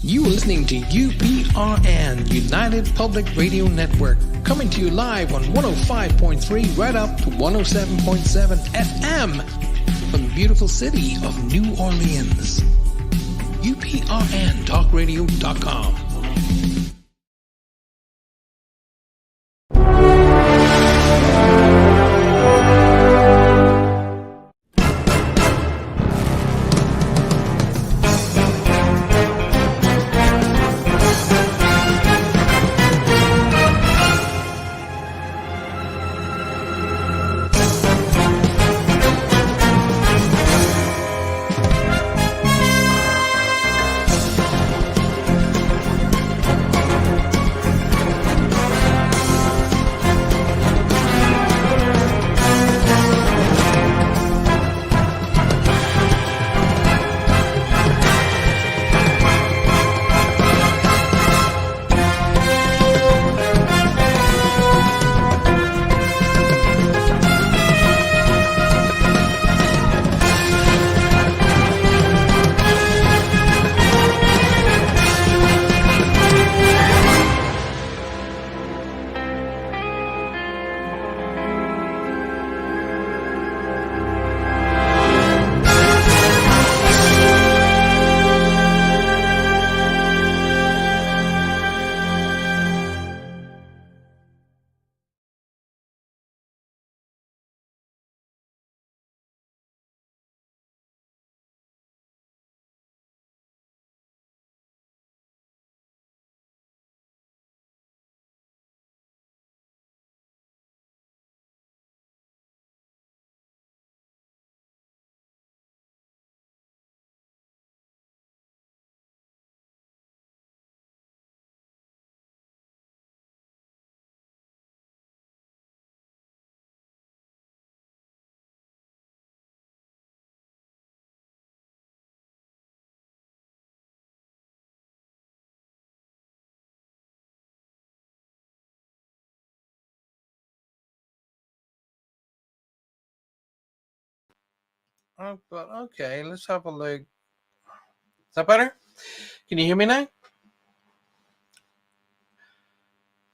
You are listening to UPRN, United Public Radio Network, coming to you live on 105.3 right up to 107.7 FM from the beautiful city of New Orleans. UPRNTalkRadio.com. Oh, but okay, let's have a look. Is that better? Can you hear me now?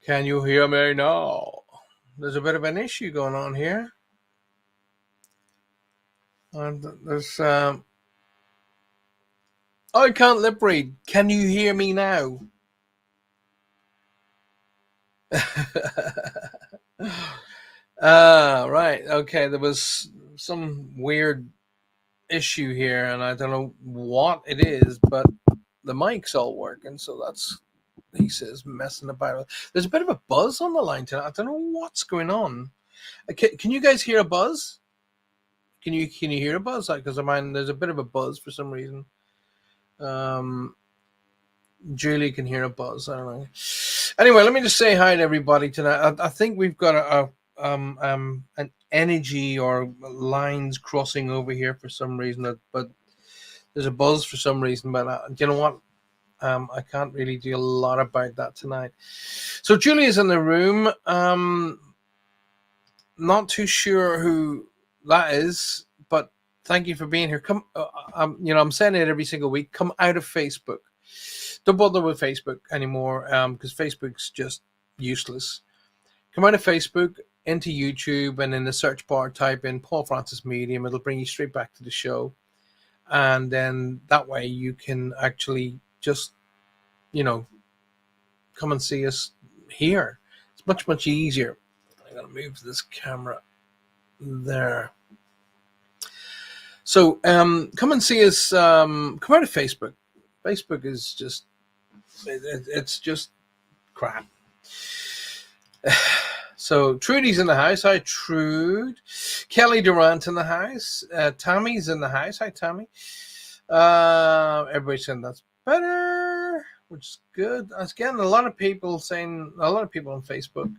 Can you hear me now? There's a bit of an issue going on here. And there's I can't lip read. Can you hear me now? Right. Okay, there was some weird issue here, and I don't know what it is, but the mic's all working, so that's, he says, messing about. There's a bit of a buzz on the line tonight. I don't know what's going on. Can you guys hear a buzz? Can you hear a buzz? Because I mean, there's a bit of a buzz for some reason. Julie can hear a buzz. I don't know. Anyway, let me just say hi to everybody tonight. I think we've got an energy or lines crossing over here for some reason, but there's a buzz for some reason. But you know what? I can't really do a lot about that tonight. So Julie is in the room. Not too sure who that is, but thank you for being here. Come, I'm saying it every single week. Come out of Facebook. Don't bother with Facebook anymore, because Facebook's just useless. Come out of Facebook into YouTube, and in the search bar type in Paul Francis Medium. It'll bring you straight back to the show, and then that way you can actually just, come and see us here. It's much, much easier. I'm going to move this camera there. So come and see us. Come out of Facebook. Facebook is just, it's just crap. So Trudy's in the house. Hi, Trude. Kelly Durant in the house. Tammy's in the house. Hi, Tammy. Everybody's saying that's better, which is good. I was getting a lot of people on Facebook.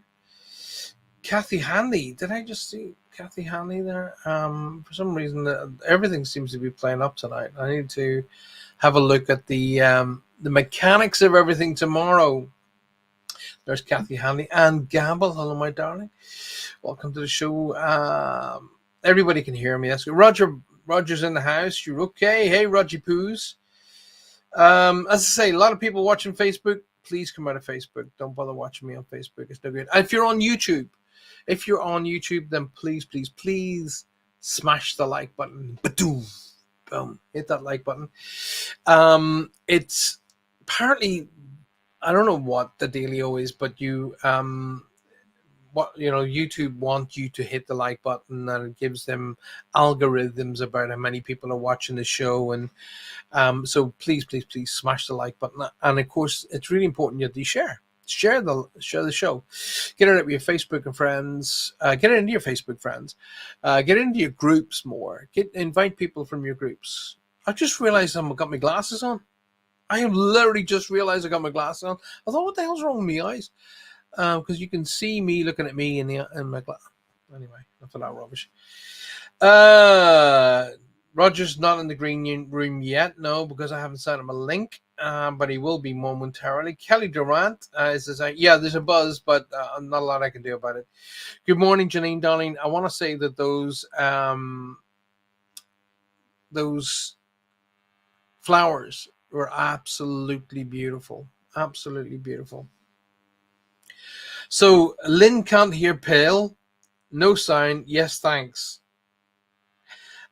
Kathy Hanley. Did I just see Kathy Hanley there? For some reason, everything seems to be playing up tonight. I need to have a look at the mechanics of everything tomorrow. There's Kathy Hanley and Gamble. Hello, my darling. Welcome to the show. Everybody can hear me. That's good. Roger's in the house. You're okay. Hey, Roger Poos. As I say, a lot of people watching Facebook. Please come out of Facebook. Don't bother watching me on Facebook. It's no good. And if you're on YouTube, then please smash the like button. Ba-doom. Boom. Hit that like button. It's apparently, I don't know what the dealio is, but YouTube want you to hit the like button, and it gives them algorithms about how many people are watching the show. And so please smash the like button. And of course, it's really important that you share the show. Get it out with your Facebook and friends. Get it into your Facebook friends. Get into your groups more. Invite people from your groups. I just realized I've got my glasses on. I have literally just realized I got my glasses on. I thought, what the hell's wrong with my eyes? Because you can see me looking at me in my glass. Anyway, enough of that rubbish. Roger's not in the green room yet, no, because I haven't sent him a link, but he will be momentarily. Kelly Durant says, yeah, there's a buzz, but not a lot I can do about it. Good morning, Janine, darling. I want to say that those flowers were absolutely beautiful. Absolutely beautiful. So, Lynn can't hear pale. No sign. Yes, thanks.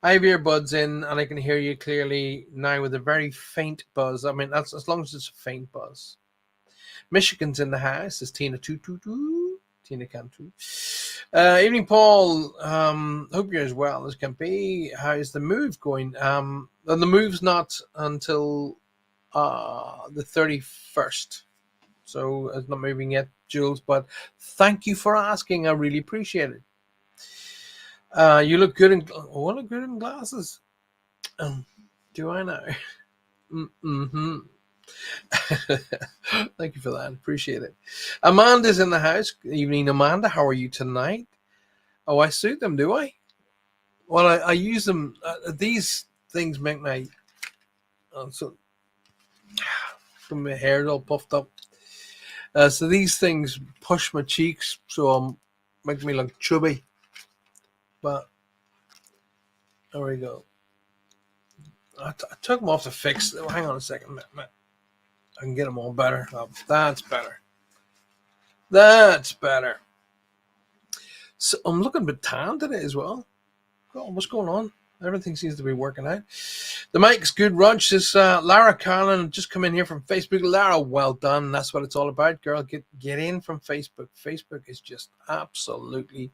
I have earbuds in and I can hear you clearly now with a very faint buzz. I mean, that's as long as it's a faint buzz. Michigan's in the house. Is Tina Tina Cantu. Evening, Paul. Hope you're as well as can be. How's the move going? And the move's not until the 31st. So it's not moving yet, Jules, but thank you for asking. I really appreciate it. You look good in glasses. Do I know? Mm-hmm. Thank you for that. Appreciate it. Amanda's in the house. Evening, Amanda. How are you tonight? Oh, I suit them, do I? Well, I use them. These things make my my hair all puffed up. So these things push my cheeks, so make me look chubby. But there we go. I took them off to fix. Hang on a second. I can get them all better. Oh, that's better. That's better. So I'm looking a bit tan today as well. Oh, what's going on? Everything seems to be working out. The mic's good. Rog says, Lara Carlin, just come in here from Facebook. Lara, well done. That's what it's all about, girl. Get in from Facebook. Facebook is just absolutely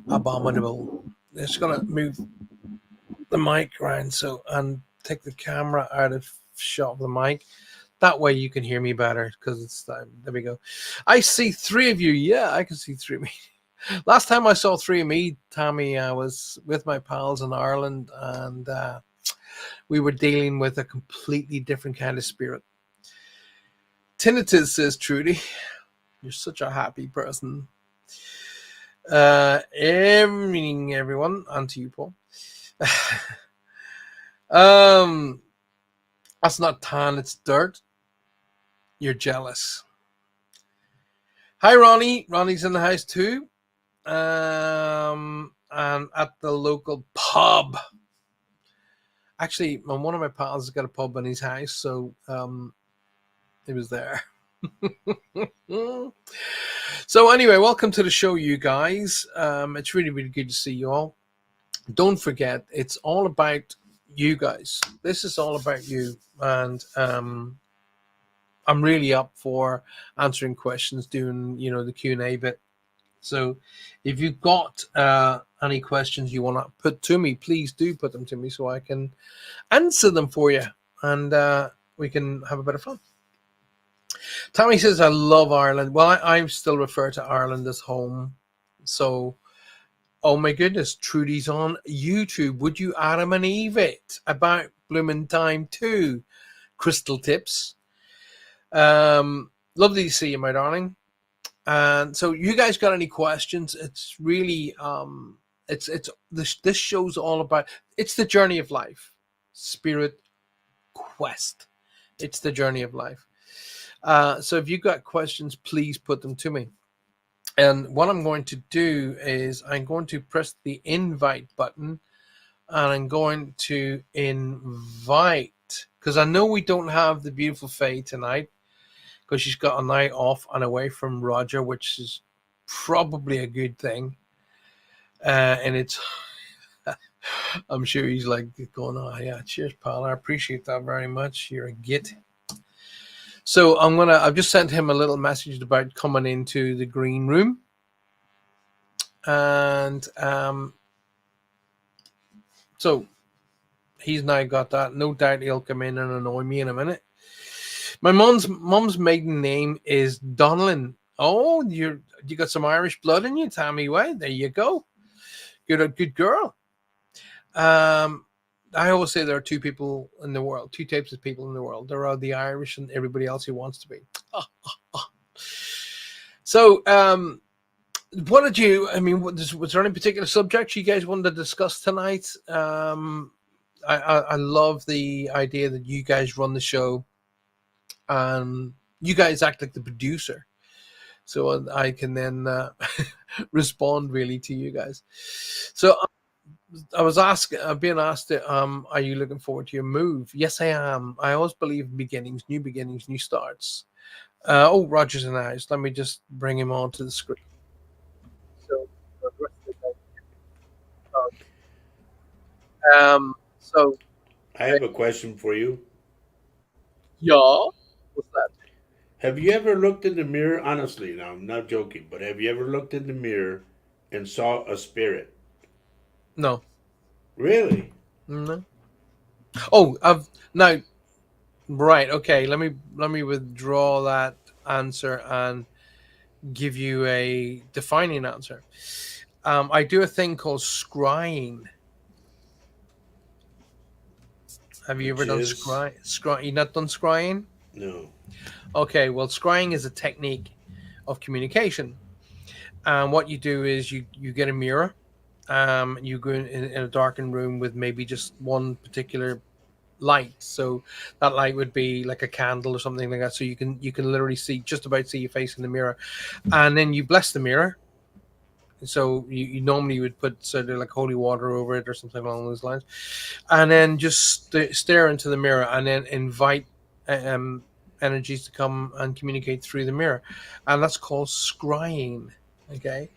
abominable. It's going to move the mic around and take the camera out of shot of the mic. That way you can hear me better because it's there we go. I see three of you. Yeah, I can see three of me. Last time I saw three of me, Tammy, I was with my pals in Ireland, and we were dealing with a completely different kind of spirit. Tinnitus, says Trudy. You're such a happy person. Evening, everyone, and to you, Paul. That's not tan, it's dirt. You're jealous. Hi, Ronnie. Ronnie's in the house too. And at the local pub. Actually, one of my pals has got a pub in his house, so he was there. So anyway, welcome to the show, you guys. It's really, really good to see you all. Don't forget, it's all about you guys. This is all about you, and I'm really up for answering questions, doing the Q&A bit. So if you've got any questions you want to put to me, please do put them to me so I can answer them for you, and we can have a bit of fun. Tommy says, I love Ireland. Well, I still refer to Ireland as home. So, oh my goodness, Trudy's on YouTube. Would you Adam and Eve it about Bloomin' Time too? Crystal Tips. Lovely to see you, my darling. And so you guys got any questions? It's really this show's all about, it's the journey of life. Spirit Quest. It's the journey of life. So if you've got questions, please put them to me. And what I'm going to do is I'm going to press the invite button, and I'm going to invite because I know we don't have the beautiful Faye tonight because she's got a night off and away from Roger, which is probably a good thing. And it's, I'm sure he's like going, oh yeah, cheers, pal. I appreciate that very much. You're a git. So I've just sent him a little message about coming into the green room. And so he's now got that. No doubt he'll come in and annoy me in a minute. My mom's maiden name is Donlan. Oh, you got some Irish blood in you, Tammy White. There you go. You're a good girl. I always say there are two people in the world, two types of people in the world. There are the Irish and everybody else who wants to be. So, what did you? I mean, was there any particular subject you guys wanted to discuss tonight? I love the idea that you guys run the show. You guys act like the producer, so I can then respond really to you guys. So I've been asked, are you looking forward to your move? Yes, I am. I always believe in beginnings, new starts. Roger's in the house. Let me just bring him onto the screen. So I have a question for you. yeah, what's that? Have you ever looked in the mirror, honestly, now I'm not joking, but have you ever looked in the mirror and saw a spirit? No, Really? no. Oh, I've now right. Okay, let me withdraw that answer and give you a defining answer. I do a thing called scrying. Have you ever Which done is? scry? You not done scrying? No. Okay, well, scrying is a technique of communication. And what you do is you get a mirror. You go in a darkened room with maybe just one particular light. So that light would be like a candle or something like that. So you can literally just about see your face in the mirror, and then you bless the mirror. So you normally would put sort of like holy water over it or something along those lines, and then just stare into the mirror and then invite um, energies to come and communicate through the mirror, and that's called scrying. Okay,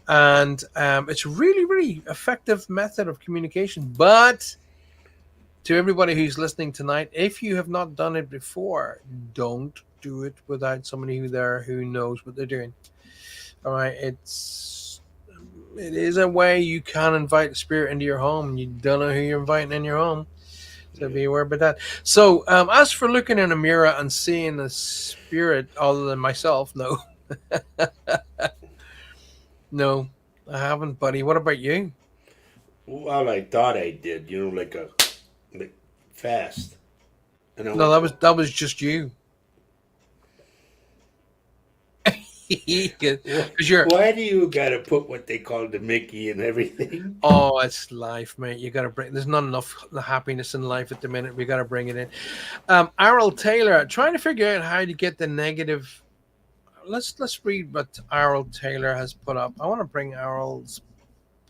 and it's a really really effective method of communication. But to everybody who's listening tonight, if you have not done it before, don't do it without somebody who knows what they're doing. All right, it is a way you can invite a spirit into your home, and you don't know who you're inviting in your home. So Yeah. be aware about that. So, as for looking in a mirror and seeing a spirit other than myself, no, no, I haven't, buddy. What about you? Well, I thought I did, like fast. And I No, went, that was just you. Because you're. why do you gotta put what they call the Mickey and everything? Oh, it's life, mate. You got to bring. There's not enough happiness in life at the minute. We got to bring it in. Errol Taylor trying to figure out how to get the negative. Let's read what Errol Taylor has put up. I want to bring Errol's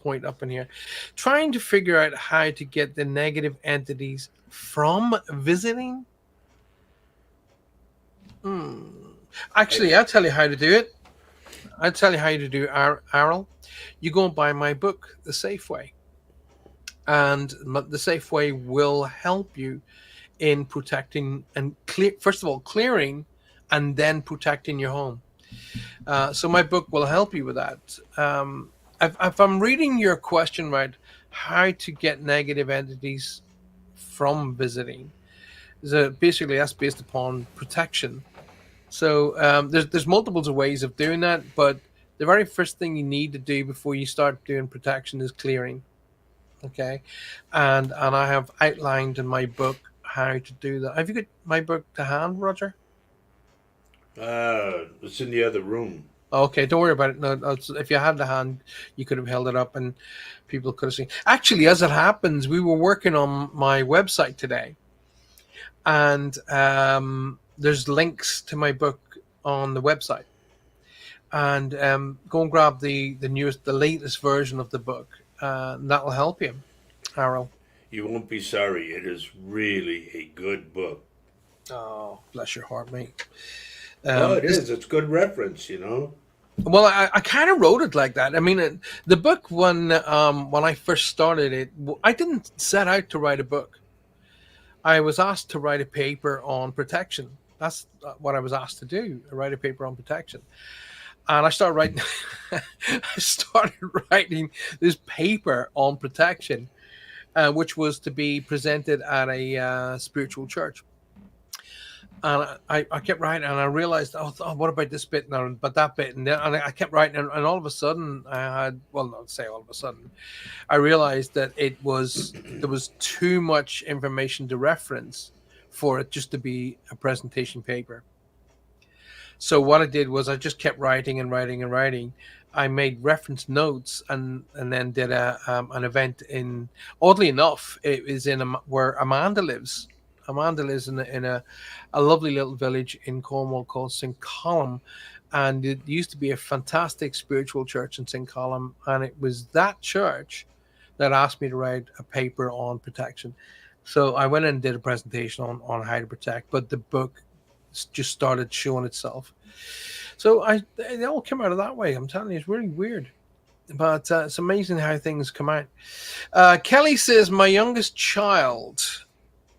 point up in here. Trying to figure out how to get the negative entities from visiting. Hmm. Actually, I'll tell you how to do it. I'll tell you how to do Errol. You go and buy my book, The Safe Way. And the safe way will help you in protecting and first of all clearing and then protecting your home. So my book will help you with that. If I'm reading your question right, how to get negative entities from visiting, so basically that's based upon protection. So there's multiples of ways of doing that, but the very first thing you need to do before you start doing protection is clearing. Okay, and I have outlined in my book how to do that. Have you got my book to hand, Roger? It's in the other room. Okay, don't worry about it. No, if you had the hand, you could have held it up and people could have seen. Actually, as it happens, we were working on my website today, and there's links to my book on the website. And go and grab the latest version of the book. That will help you, Harold. You won't be sorry. It is really a good book. Oh, bless your heart, mate. Oh, it This is. It's good reference, you know. Well, I kind of wrote it like that. I mean, the book when I first started it, I didn't set out to write a book. I was asked to write a paper on protection. That's what I was asked to do, write a paper on protection. And I started writing. I started writing this paper on protection, which was to be presented at a spiritual church. And I kept writing, and I realized, what about this bit now, but that bit, and then and I kept writing, and all of a sudden, I had, well, not say all of a sudden, I realized that there was too much information to reference for it just to be a presentation paper. So what I did was I just kept writing and writing and writing. I made reference notes and then did an event in. Oddly enough, it is where Amanda lives. Amanda lives in a lovely little village in Cornwall called St. Column, and it used to be a fantastic spiritual church in St. Column, and it was that church that asked me to write a paper on protection. So I went in and did a presentation on how to protect, but the book just started showing itself. So it all came out of that way. I'm telling you, it's really weird. But it's amazing how things come out. Kelly says, my youngest child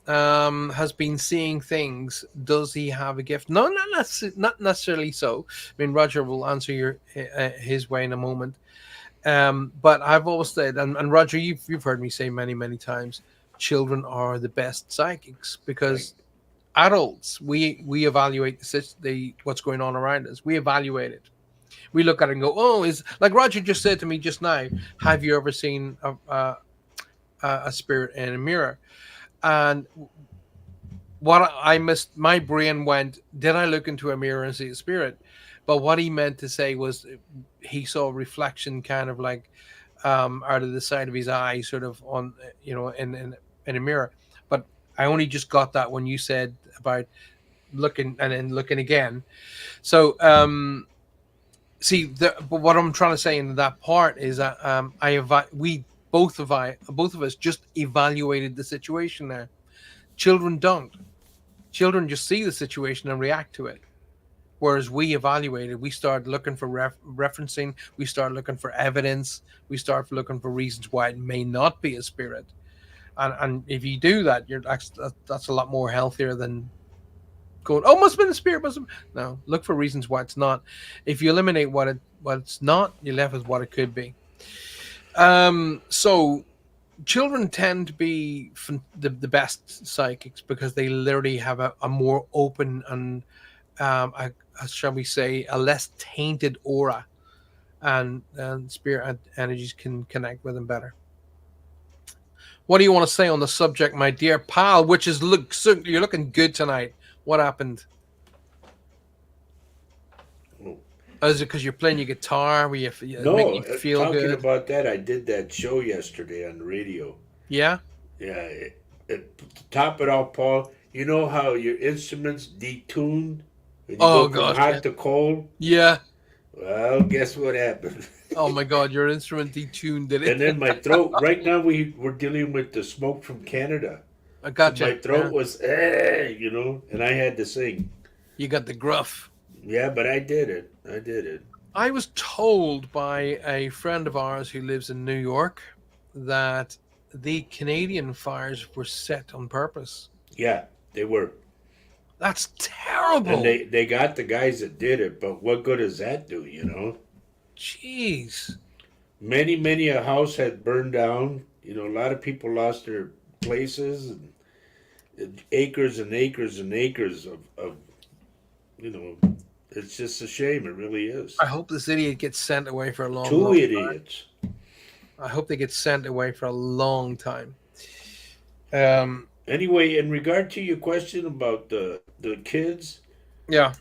has been seeing things. Does he have a gift? No, not necessarily so. I mean, Roger will answer his way in a moment. But I've always said, and Roger, you've heard me say many times, children are the best psychics because adults, we evaluate the what's going on around us. We evaluate it. We look at it and go, oh, is like Roger just said to me just now. Have you ever seen a spirit in a mirror? And what I missed, my brain went, did I look into a mirror and see a spirit? But what he meant to say was he saw a reflection kind of like out of the side of his eye, sort of on, in a mirror. But I only just got that when you said about looking and then looking again. So but what I'm trying to say in that part is that we both of us just evaluated the situation there. Children don't. Children just see the situation and react to it. Whereas we evaluated, we start looking for referencing, we start looking for evidence, we start looking for reasons why it may not be a spirit. And if you do that, that's a lot more healthier than going, oh, must have been a spirit. No, look for reasons why it's not. If you eliminate what it's not, you're left with what it could be. So children tend to be the best psychics because they literally have a more open and shall we say, a less tainted aura, and spirit energies can connect with them better. What do you want to say on the subject, my dear pal? Which is you're looking good tonight. What happened? Is it because you're playing your guitar? Where No, make you feel talking good? about that, I did that show yesterday on the radio. Yeah. Yeah. To top it off, Paul, you know how your instruments detune when you go from hot to cold? Yeah. Well, guess what happened? Oh my God, your instrument detuned, did it? And then my throat, right now we're dealing with the smoke from Canada. I gotcha. So my throat was, and I had to sing. You got the gruff. Yeah, but I did it. I was told by a friend of ours who lives in New York that the Canadian fires were set on purpose. Yeah, they were. That's terrible. And they got the guys that did it, but what good does that do, you know? Jeez. Many a house had burned down. You know, a lot of people lost their places, and acres and acres and acres of it's just a shame. It really is. I hope this idiot gets sent away for a long Two long idiots. Time. I hope they get sent away for a long time. Anyway, in regard to your question about the kids, yeah,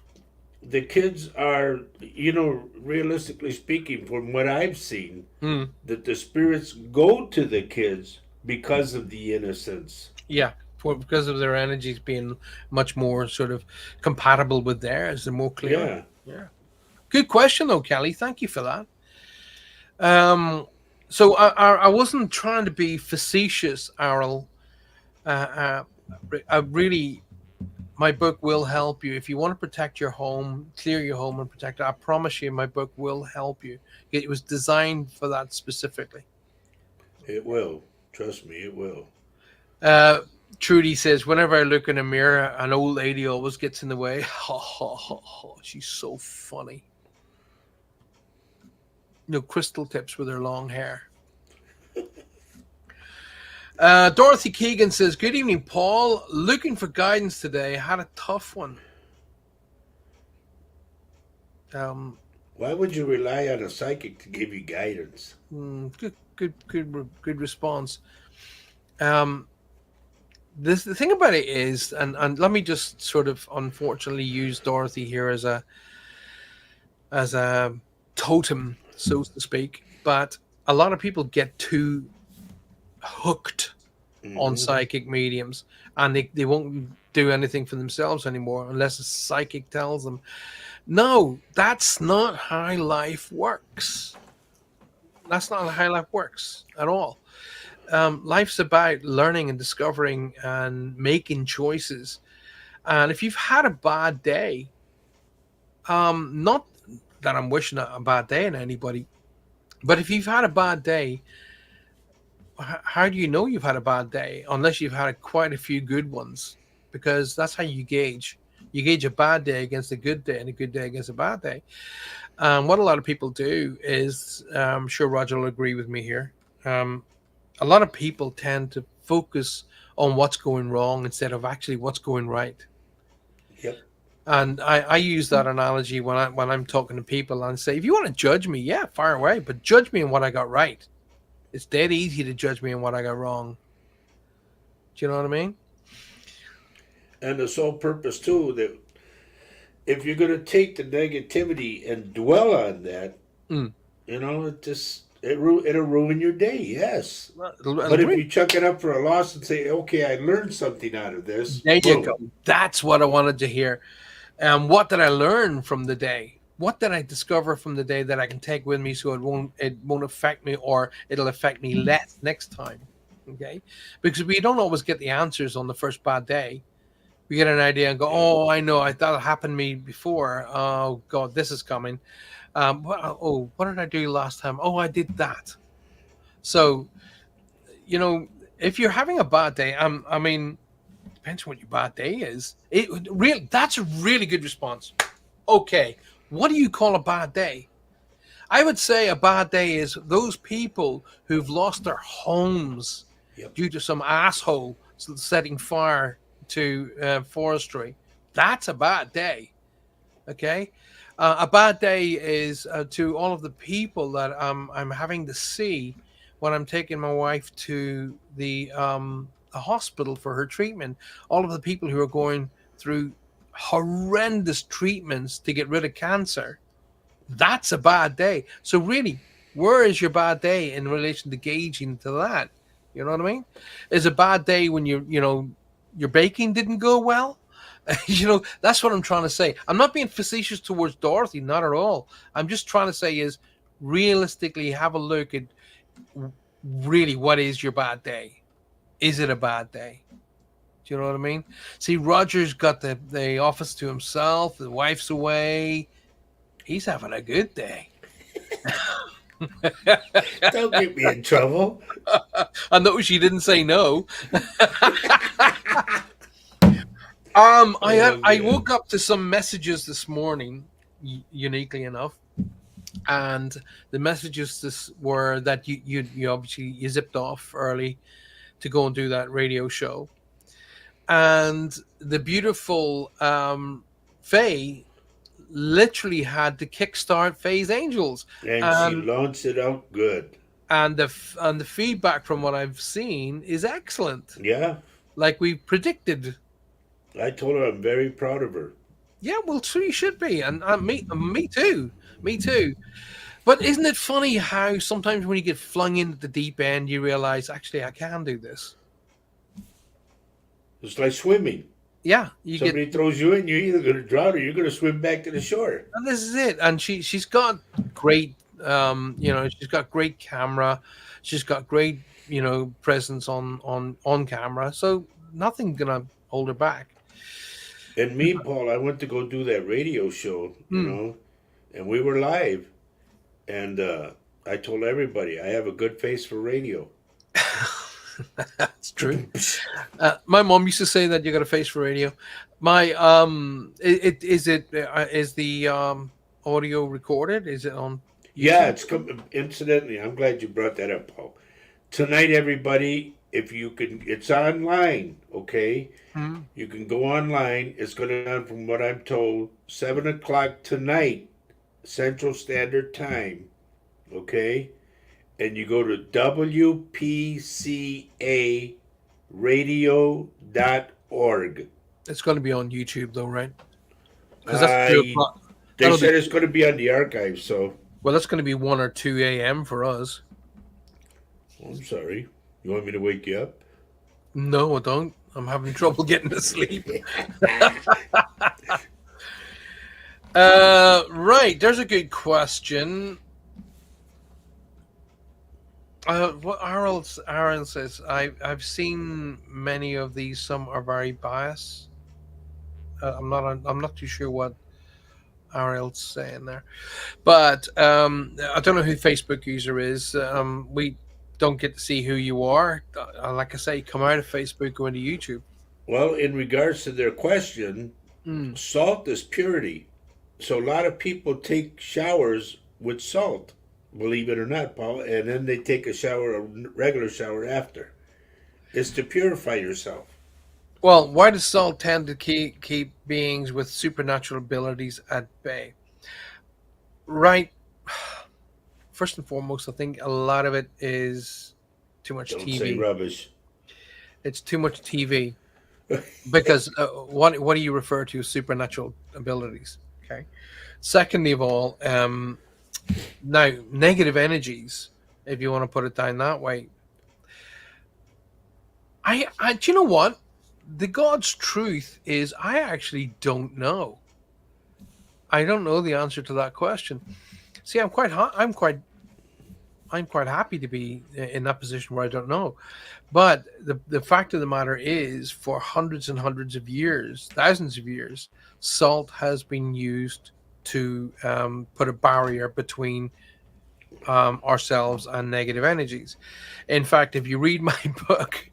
the kids are, realistically speaking, from what I've seen, that the spirits go to the kids because of the innocence. Yeah, because of their energies being much more sort of compatible with theirs and more clear. Yeah. Good question, though, Kelly. Thank you for that. So I wasn't trying to be facetious, Errol. I really, my book will help you if you want to protect your home, clear your home, and protect it. I promise you, my book will help you. It was designed for that specifically. It will. Trust me, it will. Uh, Trudy says, whenever I look in a mirror, an old lady always gets in the way. Ha ha ha ha! She's so funny. Crystal tips with her long hair. Dorothy Keegan says, good evening, Paul. Looking for guidance today. Had a tough one. Why would you rely on a psychic to give you guidance? Good response. The thing about it is, and let me just sort of unfortunately use Dorothy here as a totem, so to speak. But a lot of people get too hooked on psychic mediums, and they won't do anything for themselves anymore unless a psychic tells them. No, that's not how life works. That's not how life works at all. Life's about learning and discovering and making choices. And if you've had a bad day, not that I'm wishing a bad day on anybody, but if you've had a bad day, how do you know you've had a bad day unless you've had quite a few good ones? Because that's how you gauge. You gauge a bad day against a good day and a good day against a bad day. What a lot of people do is, I'm sure Roger will agree with me here. A lot of people tend to focus on what's going wrong instead of actually what's going right. Yep. And I use that analogy when I'm talking to people and say, if you want to judge me, yeah, fire away, but judge me on what I got right. It's dead easy to judge me on what I got wrong. Do you know what I mean? And the sole purpose too that if you're going to take the negativity and dwell on that, it'll ruin your day. Yes, but if you chuck it up for a loss and say, "Okay, I learned something out of this," there you go. That's what I wanted to hear. What did I learn from the day? What did I discover from the day that I can take with me so it won't affect me, or it'll affect me less next time? Okay, because we don't always get the answers on the first bad day. We get an idea and go, oh, I know, that happened to me before. Oh God, this is coming. What did I do last time? Oh, I did that. So, if you're having a bad day, I mean, depends on what your bad day is. That's a really good response. Okay, what do you call a bad day? I would say a bad day is those people who've lost their homes due to some asshole setting fire to forestry. That's a bad day. Okay, a bad day is to all of the people that I'm having to see when I'm taking my wife to the hospital for her treatment. All of the people who are going through horrendous treatments to get rid of cancer. That's a bad day. So really, where is your bad day in relation to gauging to that? You know what I mean? Is a bad day when your baking didn't go well? That's what I'm trying to say. I'm not being facetious towards Dorothy, not at all. I'm just trying to say is realistically have a look at really what is your bad day. Is it a bad day? Do you know what I mean? See, Roger's got the office to himself. The wife's away. He's having a good day. Don't get me in trouble. I noticed you didn't say no. I woke up to some messages this morning, uniquely enough, and the messages were that you obviously you zipped off early to go and do that radio show, and the beautiful Faye literally had to kickstart Faye's Angels, and she launched it out good. And the feedback from what I've seen is excellent. Yeah, like we predicted. I told her I'm very proud of her. Yeah, well, so you should be, and me too. But isn't it funny how sometimes when you get flung into the deep end, you realize actually I can do this. It's like swimming. Yeah, somebody throws you in, you're either going to drown or you're going to swim back to the shore. And this is it. And she's got great She's got great camera. She's got great, presence on camera. So nothing gonna hold her back. And me, Paul, I went to go do that radio show, Hmm. and we were live. And I told everybody I have a good face for radio. That's true. My mom used to say that you got a face for radio. My is the audio recorded? Is it on Yeah, YouTube? incidentally, I'm glad you brought that up, Paul. Tonight, everybody, if you can, it's online, okay? Hmm. You can go online. It's going to be on, from what I'm told, 7 o'clock tonight, Central Standard Time, okay? And you go to WPCAradio.org. It's going to be on YouTube though, right? Because that's two I o'clock. They That'll be said it's going to be on the archive, so well. That's going to be 1 or 2 a.m. for us. I'm sorry. You want me to wake you up? No, I don't. I'm having trouble getting to sleep. Right. There's a good question. What Aaron says, I've seen many of these. Some are very biased. I'm not too sure what Ariel's saying there, but I don't know who Facebook user is. We don't get to see who you are. Like I say, come out of Facebook, go into YouTube. Well, in regards to their question, Mm. salt is purity. So a lot of people take showers with salt, believe it or not, Paul, and then they take a regular shower after. It's to purify yourself. Well, why does salt tend to keep beings with supernatural abilities at bay? Right. First and foremost, I think a lot of it is too much Don't say TV. rubbish. It's too much TV because what do you refer to as supernatural abilities? Okay. Secondly of all, now negative energies, if you want to put it down that way. Do you know what? The God's truth is I actually don't know. I don't know the answer to that question. See, I'm quite happy to be in that position where I don't know. But the fact of the matter is, for hundreds and hundreds of years, thousands of years, salt has been used to put a barrier between ourselves and negative energies. In fact, if you read my book,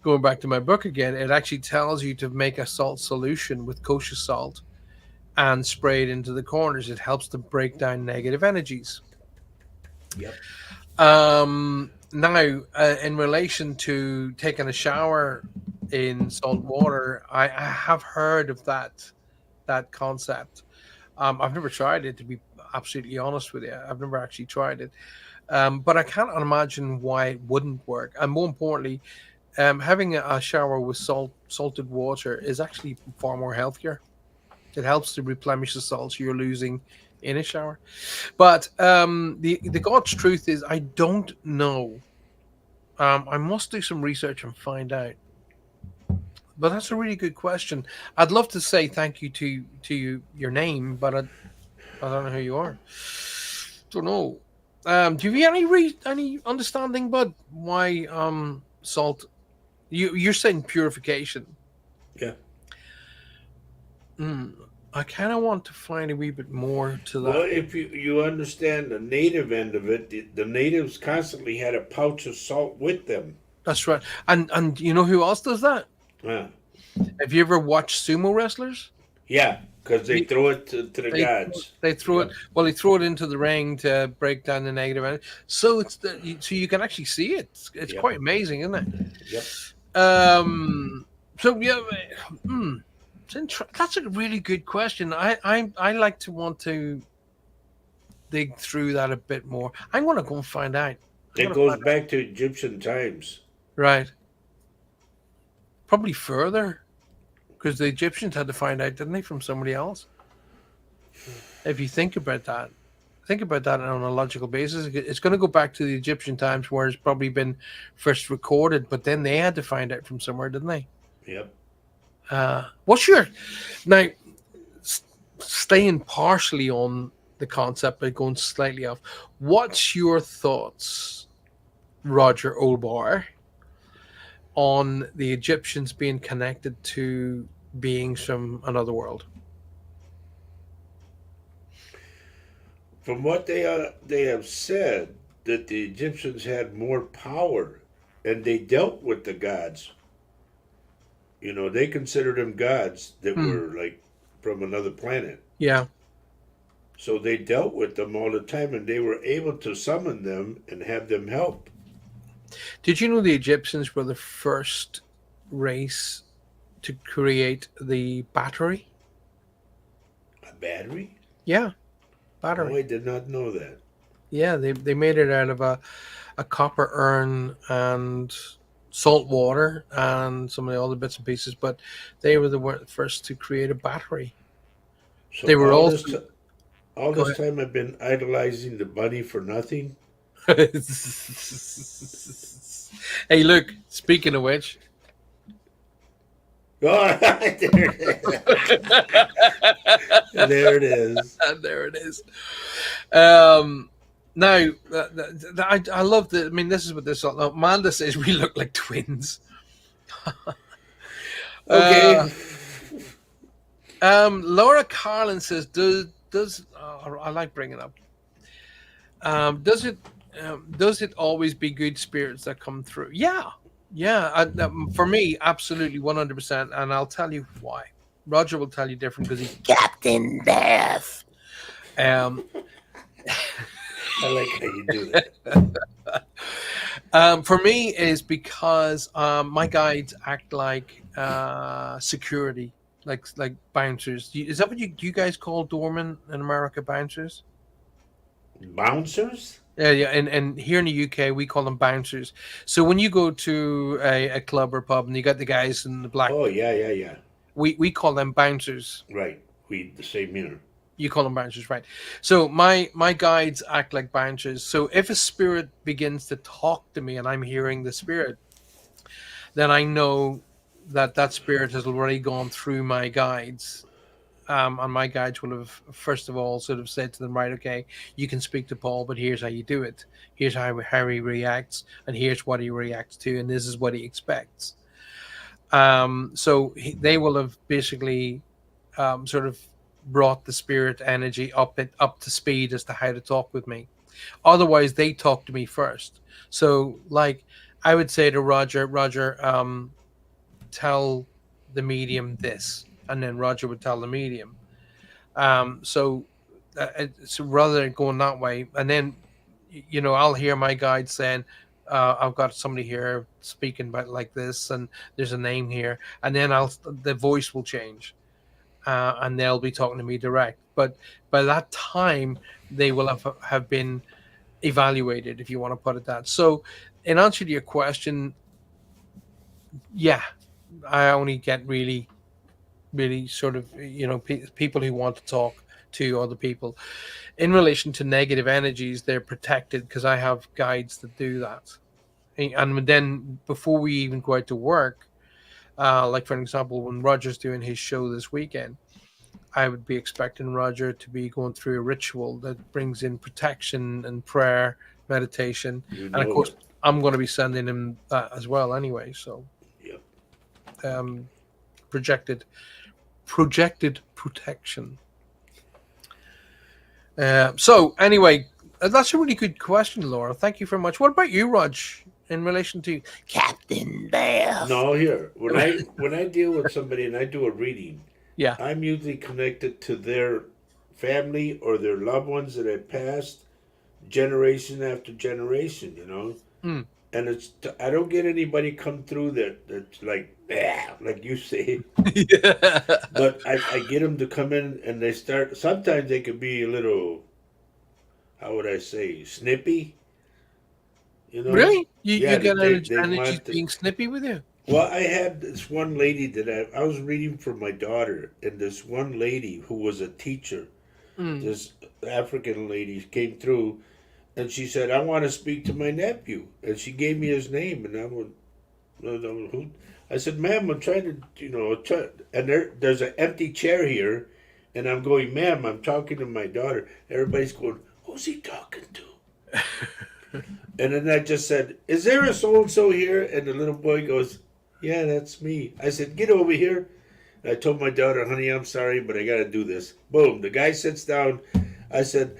going back to my book again, it actually tells you to make a salt solution with kosher salt and spray it into the corners. It helps to break down negative energies. Yep. Now, in relation to taking a shower in salt water, I have heard of that concept. I've never tried it, to be absolutely honest with you. I've never actually tried it, but I can't imagine why it wouldn't work. And more importantly, having a shower with salted water is actually far more healthier. It helps to replenish the salts you're losing in a shower. But the God's truth is, I don't know. I must do some research and find out. But that's a really good question. I'd love to say thank you to your name, but I don't know who you are. Don't know. Do you have any understanding, Bud? Why salt? You're saying purification. Yeah. I kind of want to find a wee bit more to Well, that. if you understand the native end of it, the natives constantly had a pouch of salt with them. That's right. And you know who else does that? Yeah. Have you ever watched sumo wrestlers? Yeah, because they throw it to the They gods. they throw Yep. it. Well, they throw it into the ring to break down the negative energy. So so you can actually see it. It's Yep. quite amazing, isn't it? Yep. So yeah, that's a really good question. I like to want to dig through that a bit more. I'm gonna go and find out. It goes back to Egyptian times. Right. Probably further, because the Egyptians had to find out, didn't they, from somebody else? If you think about that on a logical basis. It's going to go back to the Egyptian times where it's probably been first recorded, but then they had to find out from somewhere, didn't they? Yep. What's your now staying partially on the concept, but going slightly off. What's your thoughts, Roger Olbar, on the Egyptians being connected to beings from another world? From what they have said, that the Egyptians had more power, and they dealt with the gods. You know, they considered them gods that Hmm. were like from another planet. Yeah. So they dealt with them all the time, and they were able to summon them and have them help. Did you know the Egyptians were the first race to create the battery? A battery? Yeah, Oh, battery. I did not know that. Yeah, they made it out of a copper urn and salt water and some of the other bits and pieces, but they were the first to create a battery. So They were also all go this time I've been idolizing the bunny for nothing. ahead. Hey, look, speaking of which, Oh, there it is. and there it is. Um, now, I love the. I mean, this is what this. Amanda says we look like twins. Uh, Okay. Laura Carlin says, does I like bringing up? Does it does it always be good spirits that come through? Yeah, yeah. For me, absolutely 100%, and I'll tell you why. Roger will tell you different because he's Captain Death. Um, I like how you do that. For me, is because my guides act like security, like bouncers. Is that what you guys call doormen in America? Bouncers? Bouncers? Yeah, yeah. And here in the UK, we call them bouncers. So when you go to a club or pub and you got the guys in the black, Oh, yeah, yeah, yeah. we call them bouncers. Right. We the same here. You call them bouncers, right? So my guides act like bouncers. So if a spirit begins to talk to me and I'm hearing the spirit, then I know that that spirit has already gone through my guides. And my guides will have first of all sort of said to them, right, okay, you can speak to Paul, but here's how you do it. Here's how he reacts, and here's what he reacts to, and this is what he expects. They will have basically sort of brought the spirit energy up to speed as to how to talk with me. Otherwise, they talk to me first. So, like, I would say to Roger, tell the medium this, and then Roger would tell the medium. So rather than going that way, and then I'll hear my guide saying, "I've got somebody here speaking about like this, and there's a name here," and then the voice will change, and they'll be talking to me direct. But by that time, they will have been evaluated, if you want to put it that. So, in answer to your question, yeah, I only get really sort of people who want to talk to other people. In relation to negative energies, they're protected because I have guides that do that. And then before we even go out to work, like for example, when Roger's doing his show this weekend, I would be expecting Roger to be going through a ritual that brings in protection and prayer, meditation, You and of know course, it. I'm going to be sending him that as well anyway. So, Yep. um, projected projected protection. So anyway, that's a really good question, Laura. Thank you very much. What about you, Rog, in relation to Captain Death? No, here when I deal with somebody and I do a reading, Yeah. I'm usually connected to their family or their loved ones that have passed generation after generation. You know, Mm. and I don't get anybody come through that's like like you say, Yeah. but I get them to come in and they start. Sometimes they could be a little, how would I say, snippy. You know, Really? You yeah, get they energies want to. being snippy with you? Well, I had this one lady that I was reading for my daughter, and this one lady who was a teacher, Mm. this African lady came through, and she said, "I want to speak to my nephew," and she gave me his name, and I went, "No, no, who?" I said, "Ma'am, I'm trying to, and there's an empty chair here. And I'm going, ma'am, I'm talking to my daughter. Everybody's going, who's he talking to? And then I just said, is there a so and so here? And the little boy goes, yeah, that's me. I said, get over here. And I told my daughter, honey, I'm sorry, but I got to do this. Boom. The guy sits down. I said,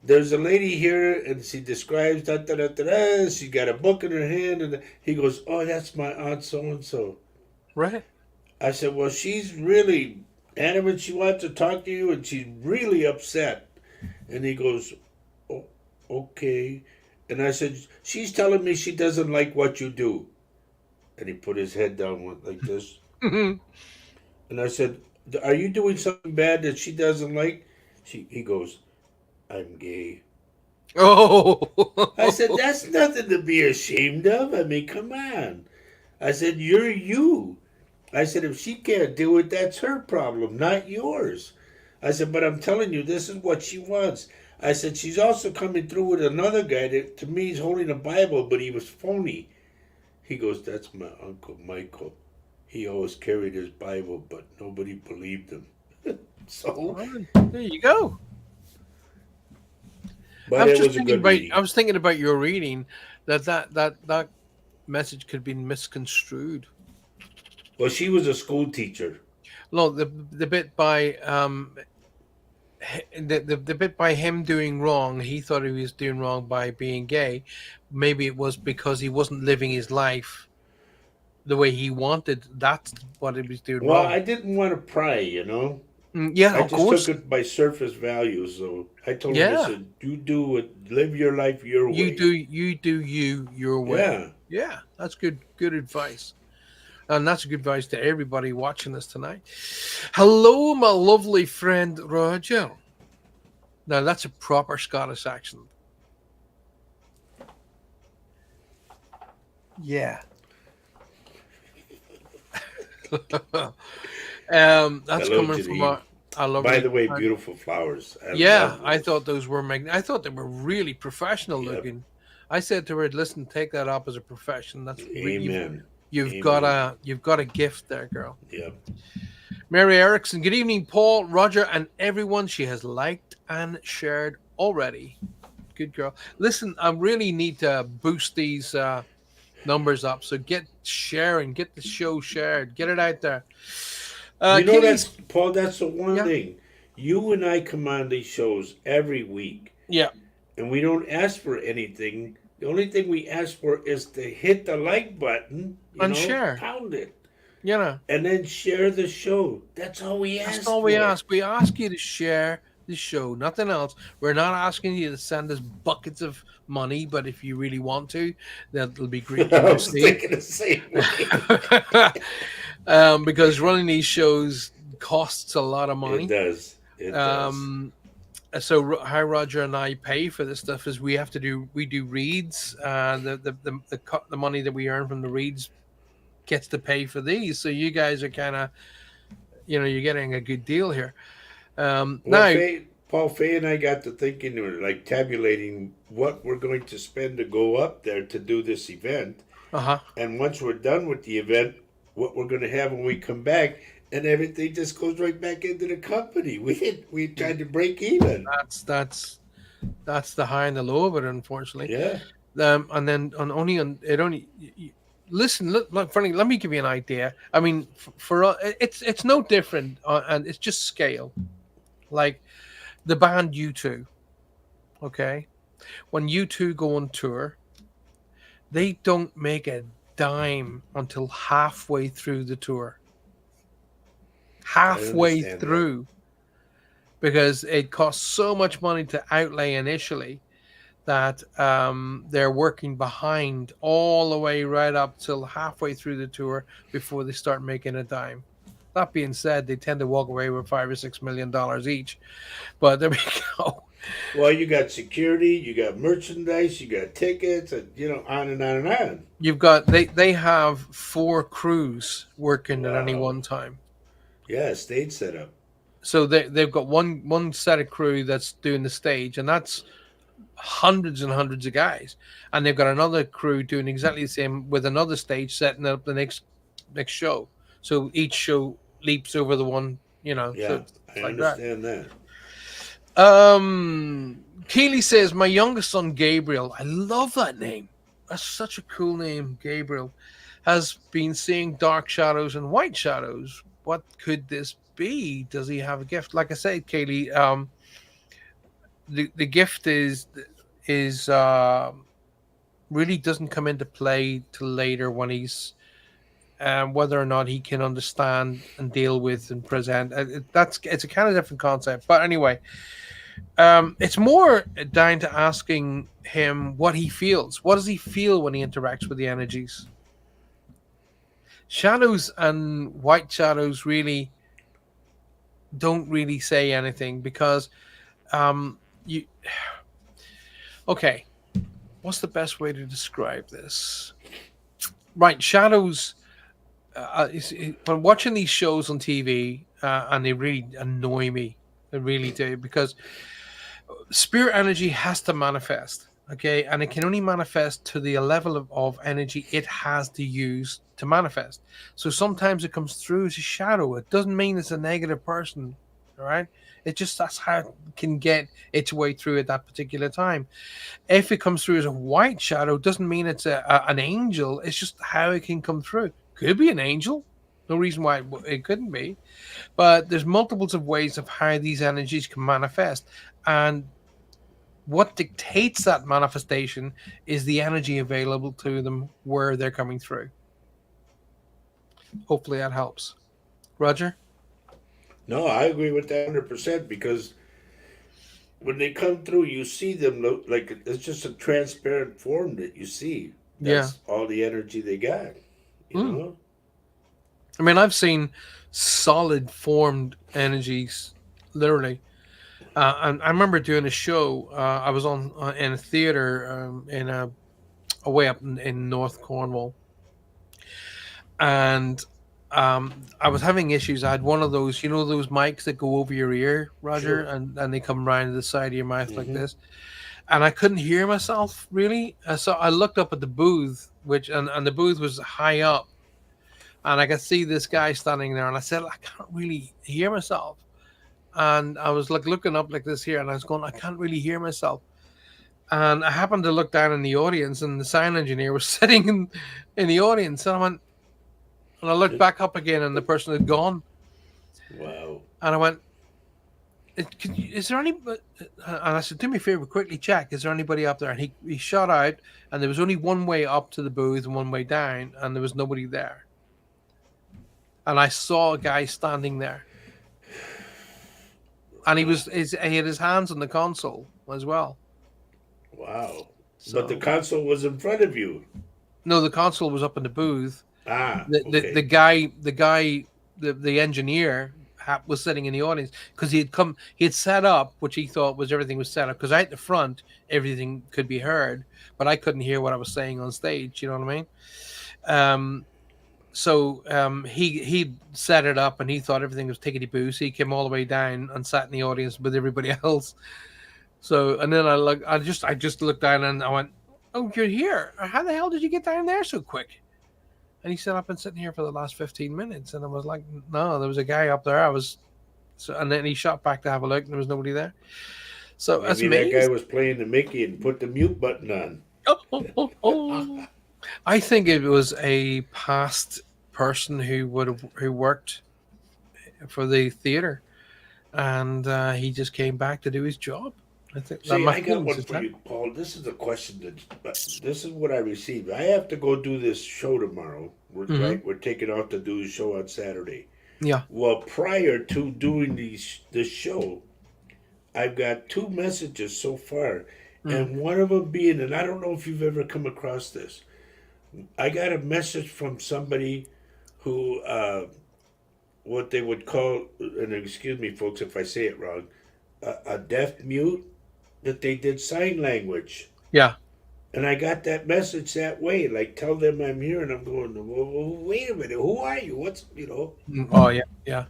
there's a lady here, and she describes da da da da da. She got a book in her hand, and he goes, oh, that's my aunt so and so. Right. I said, well, she's really adamant. She wants to talk to you, and she's really upset. And he goes, oh, okay. And I said, she's telling me she doesn't like what you do. And he put his head down like this. And I said, are you doing something bad that she doesn't like? He goes, I'm gay. Oh. I said, that's nothing to be ashamed of. I mean, come on. I said, you're you. I said, if she can't do it, that's her problem, not yours. I said, but I'm telling you, this is what she wants. I said, she's also coming through with another guy that to me is holding a Bible, but he was phony. He goes, that's my Uncle Michael. He always carried his Bible, but nobody believed him. So there you go. But it was a good reading. I was thinking about your reading that message could be misconstrued. Well, she was a school teacher. No, the bit by the bit by him doing wrong, he thought he was doing wrong by being gay. Maybe it was because he wasn't living his life the way he wanted. That's what he was doing Well, wrong. I didn't want to pry, you know. Yeah, I of just course. took it by surface value. So I told him, Yeah. I said, you do it, live your life your way. You do you your way. Yeah. Yeah, that's good advice. And that's good advice to everybody watching us tonight. Hello, my lovely friend Roger. Now that's a proper Scottish accent. Yeah. That's Hello, coming from Janine. our lovely. By the way, beautiful flowers. Yeah, I thought those were I thought they were really professional Yep. looking. I said to her, "Listen, take that up as a profession. That's Amen. You've Amen. got a gift there, girl." Yep. Mary Erickson, good evening, Paul, Roger, and everyone. She has liked and shared already. Good girl. Listen, I really need to boost these numbers up. So get sharing, get the show shared, get it out there. You know, Kitty's- that's, Paul, that's the one Yeah. thing. You and I come on these shows every week, yeah, and we don't ask for anything. The only thing we ask for is to hit the like button And share. pound it, you know, and then share the show. That's all we ask. that's all we for. ask. We ask you to share the show, nothing else. We're not asking you to send us buckets of money, but if you really want to, that'll be great I to was see. thinking the same way. Because running these shows costs a lot of money. It does. It does. So how Roger and I pay for this stuff is we do reads. The money that we earn from the reads gets to pay for these. So you guys are kind of, you're getting a good deal here. Well, Now, Paul Fay and I got to thinking, we're like tabulating what we're going to spend to go up there to do this event. And once we're done with the event, what we're going to have when we come back, and everything just goes right back into the company. We tried to break even. that's the high and the low of it, unfortunately. Yeah. And then listen. Look, funny. Let me give you an idea. I mean, for it's no different, and it's just scale. Like the band U2. Okay, when U2 go on tour, they don't make a dime until halfway through the tour. Halfway through, because it costs so much money to outlay initially that they're working behind all the way right up till halfway through the tour before they start making a dime. That being said, they tend to walk away with $5 or $6 million each. But there we go. Well, you got security, you got merchandise, you got tickets, and on and on and on. You've got they have 4 crews working at any one time. Yeah, stage setup. So they've got one set of crew that's doing the stage, and that's hundreds and hundreds of guys. And they've got another crew doing exactly the same with another stage setting up the next show. So each show leaps over the one, Yeah, so I like that. understand that. Keely says, my youngest son, Gabriel, I love that name. That's such a cool name, Gabriel, has been seeing dark shadows and white shadows. What could this be? Does he have a gift? Like I said, Kaylee, the gift is really doesn't come into play till later when he's whether or not he can understand and deal with and present. It's a kind of different concept. But anyway, it's more down to asking him what he feels. What does he feel when he interacts with the energies? Shadows and white shadows really don't really say anything because you okay, what's the best way to describe this? Right, shadows when watching these shows on TV and they really annoy me. They really do because spirit energy has to manifest, okay, and it can only manifest to the level of energy it has to use to manifest. So sometimes it comes through as a shadow. It doesn't mean it's a negative person, all right? It just that's how it can get its way through at that particular time. If it comes through as a white shadow, doesn't mean it's an angel. It's just how it can come through. Could be an angel. No reason why it couldn't be. But there's multiples of ways of how these energies can manifest. And what dictates that manifestation is the energy available to them where they're coming through. Hopefully that helps. Roger? No, I agree with that 100% because when they come through, you see them look like it's just a transparent form that you see. That's all the energy they got. You know? I mean, I've seen solid formed energies, literally. And I remember doing a show. I was on in a theater in a way up in North Cornwall, and I was having issues. I had one of those, those mics that go over your ear, Roger, Sure. and they come around to the side of your mouth like this, and I couldn't hear myself really. So I looked up at the booth, and the booth was high up, and I could see this guy standing there, and I said, I can't really hear myself. And I was like looking up like this here, and I was going, I can't really hear myself. And I happened to look down in the audience, and the sound engineer was sitting in the audience. And I went, and I looked back up again, and the person had gone. Wow. And I went, is there any? And I said, do me a favor, quickly check. Is there anybody up there? And he shot out, and there was only one way up to the booth and one way down, and there was nobody there. And I saw a guy standing there. And he had his hands on the console as well. Wow. So, but the console was in front of you. No, the console was up in the booth. Okay. The engineer was sitting in the audience because he had set up, which he thought was everything was set up. Because out the front, everything could be heard, but I couldn't hear what I was saying on stage. You know what I mean? So he set it up and he thought everything was tickety boo. So he came all the way down and sat in the audience with everybody else. So and then I just looked down and I went, "Oh, you're here! How the hell did you get down there so quick?" And he said, "I've been sitting here for the last 15 minutes." And I was like, "No, there was a guy up there. And then he shot back to have a look, and there was nobody there." So maybe that's amazing. That guy was playing the Mickey and put the mute button on. Oh. I think it was a past person who worked for the theater, and he just came back to do his job. I think. See, I got one for you, Paul. This is a question this is what I received. I have to go do this show tomorrow. Right? We're taking off to do a show on Saturday. Yeah. Well, prior to doing this show, I've got 2 messages so far, and one of them being, and I don't know if you've ever come across this. I got a message from somebody who, what they would call, and excuse me, folks, if I say it wrong, a deaf mute, that they did sign language. Yeah. And I got that message that way, like, tell them I'm here, and I'm going, well, wait a minute, who are you? What's, Oh, yeah, yeah.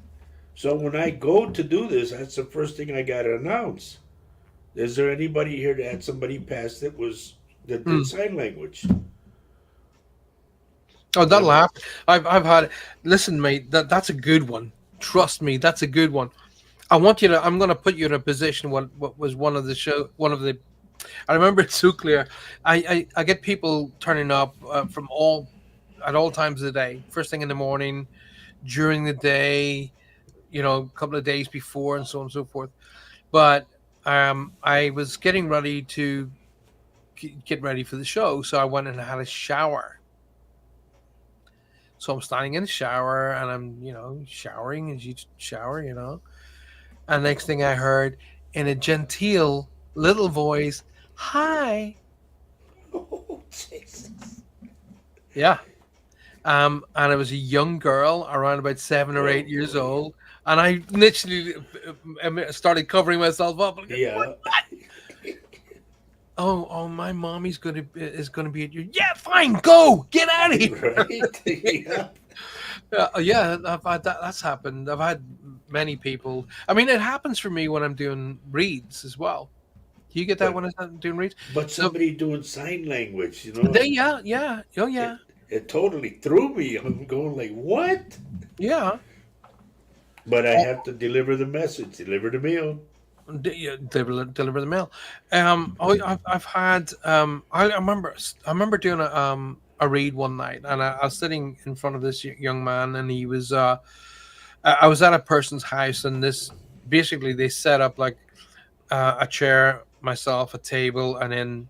So when I go to do this, that's the first thing I got to announce. Is there anybody here that had somebody pass that did sign language? Oh, that'll happen. I've had. Listen, mate. That's a good one. Trust me, that's a good one. I want you to. I'm going to put you in a position. What was one of the show? One of the. I remember it so clear. I get people turning up from all at all times of the day. First thing in the morning, during the day, a couple of days before, and so on and so forth. But I was getting ready to get ready for the show, so I went and had a shower. So I'm standing in the shower and I'm, showering as you shower, And next thing I heard in a genteel little voice, "Hi." Oh, Jesus. Yeah. And it was a young girl around about 7 or 8 years old. And I literally started covering myself up. Yeah. Oh, my mommy's is gonna be at you. Yeah, fine, go, get out of here. Right? Yeah. Yeah, that's happened. I've had many people. I mean, it happens for me when I'm doing reads as well. Do you get that But when I'm doing reads? but So somebody doing sign language, you know, yeah, oh yeah, it totally threw me. I'm going like, what? yeah. But I Oh, have to deliver the message, deliver the mail. yeah, deliver the mail. I've had. I remember doing a read one night, and I was sitting in front of this young man, and he was. I was at a person's house, and this basically they set up like a chair, myself, a table, and then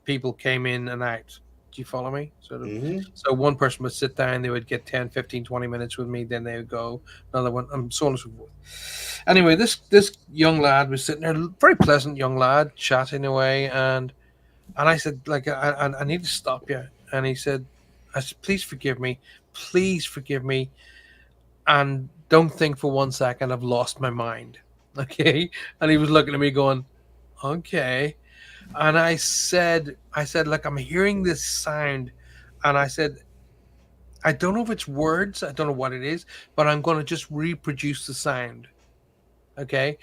people came in and out. Do you follow me? Hmm. So one person would sit down, they would get 10, 15, 20 minutes with me, then they would go, another one, and so on and so forth. Anyway, this young lad was sitting there, very pleasant young lad, chatting away, and I said, like, I need to stop you. And he said, please forgive me, and don't think for one second I've lost my mind. Okay. And he was looking at me going, okay. And I said, like, I'm hearing this sound. And I said, I don't know if it's words, I don't know what it is, but I'm going to just reproduce the sound. Okay.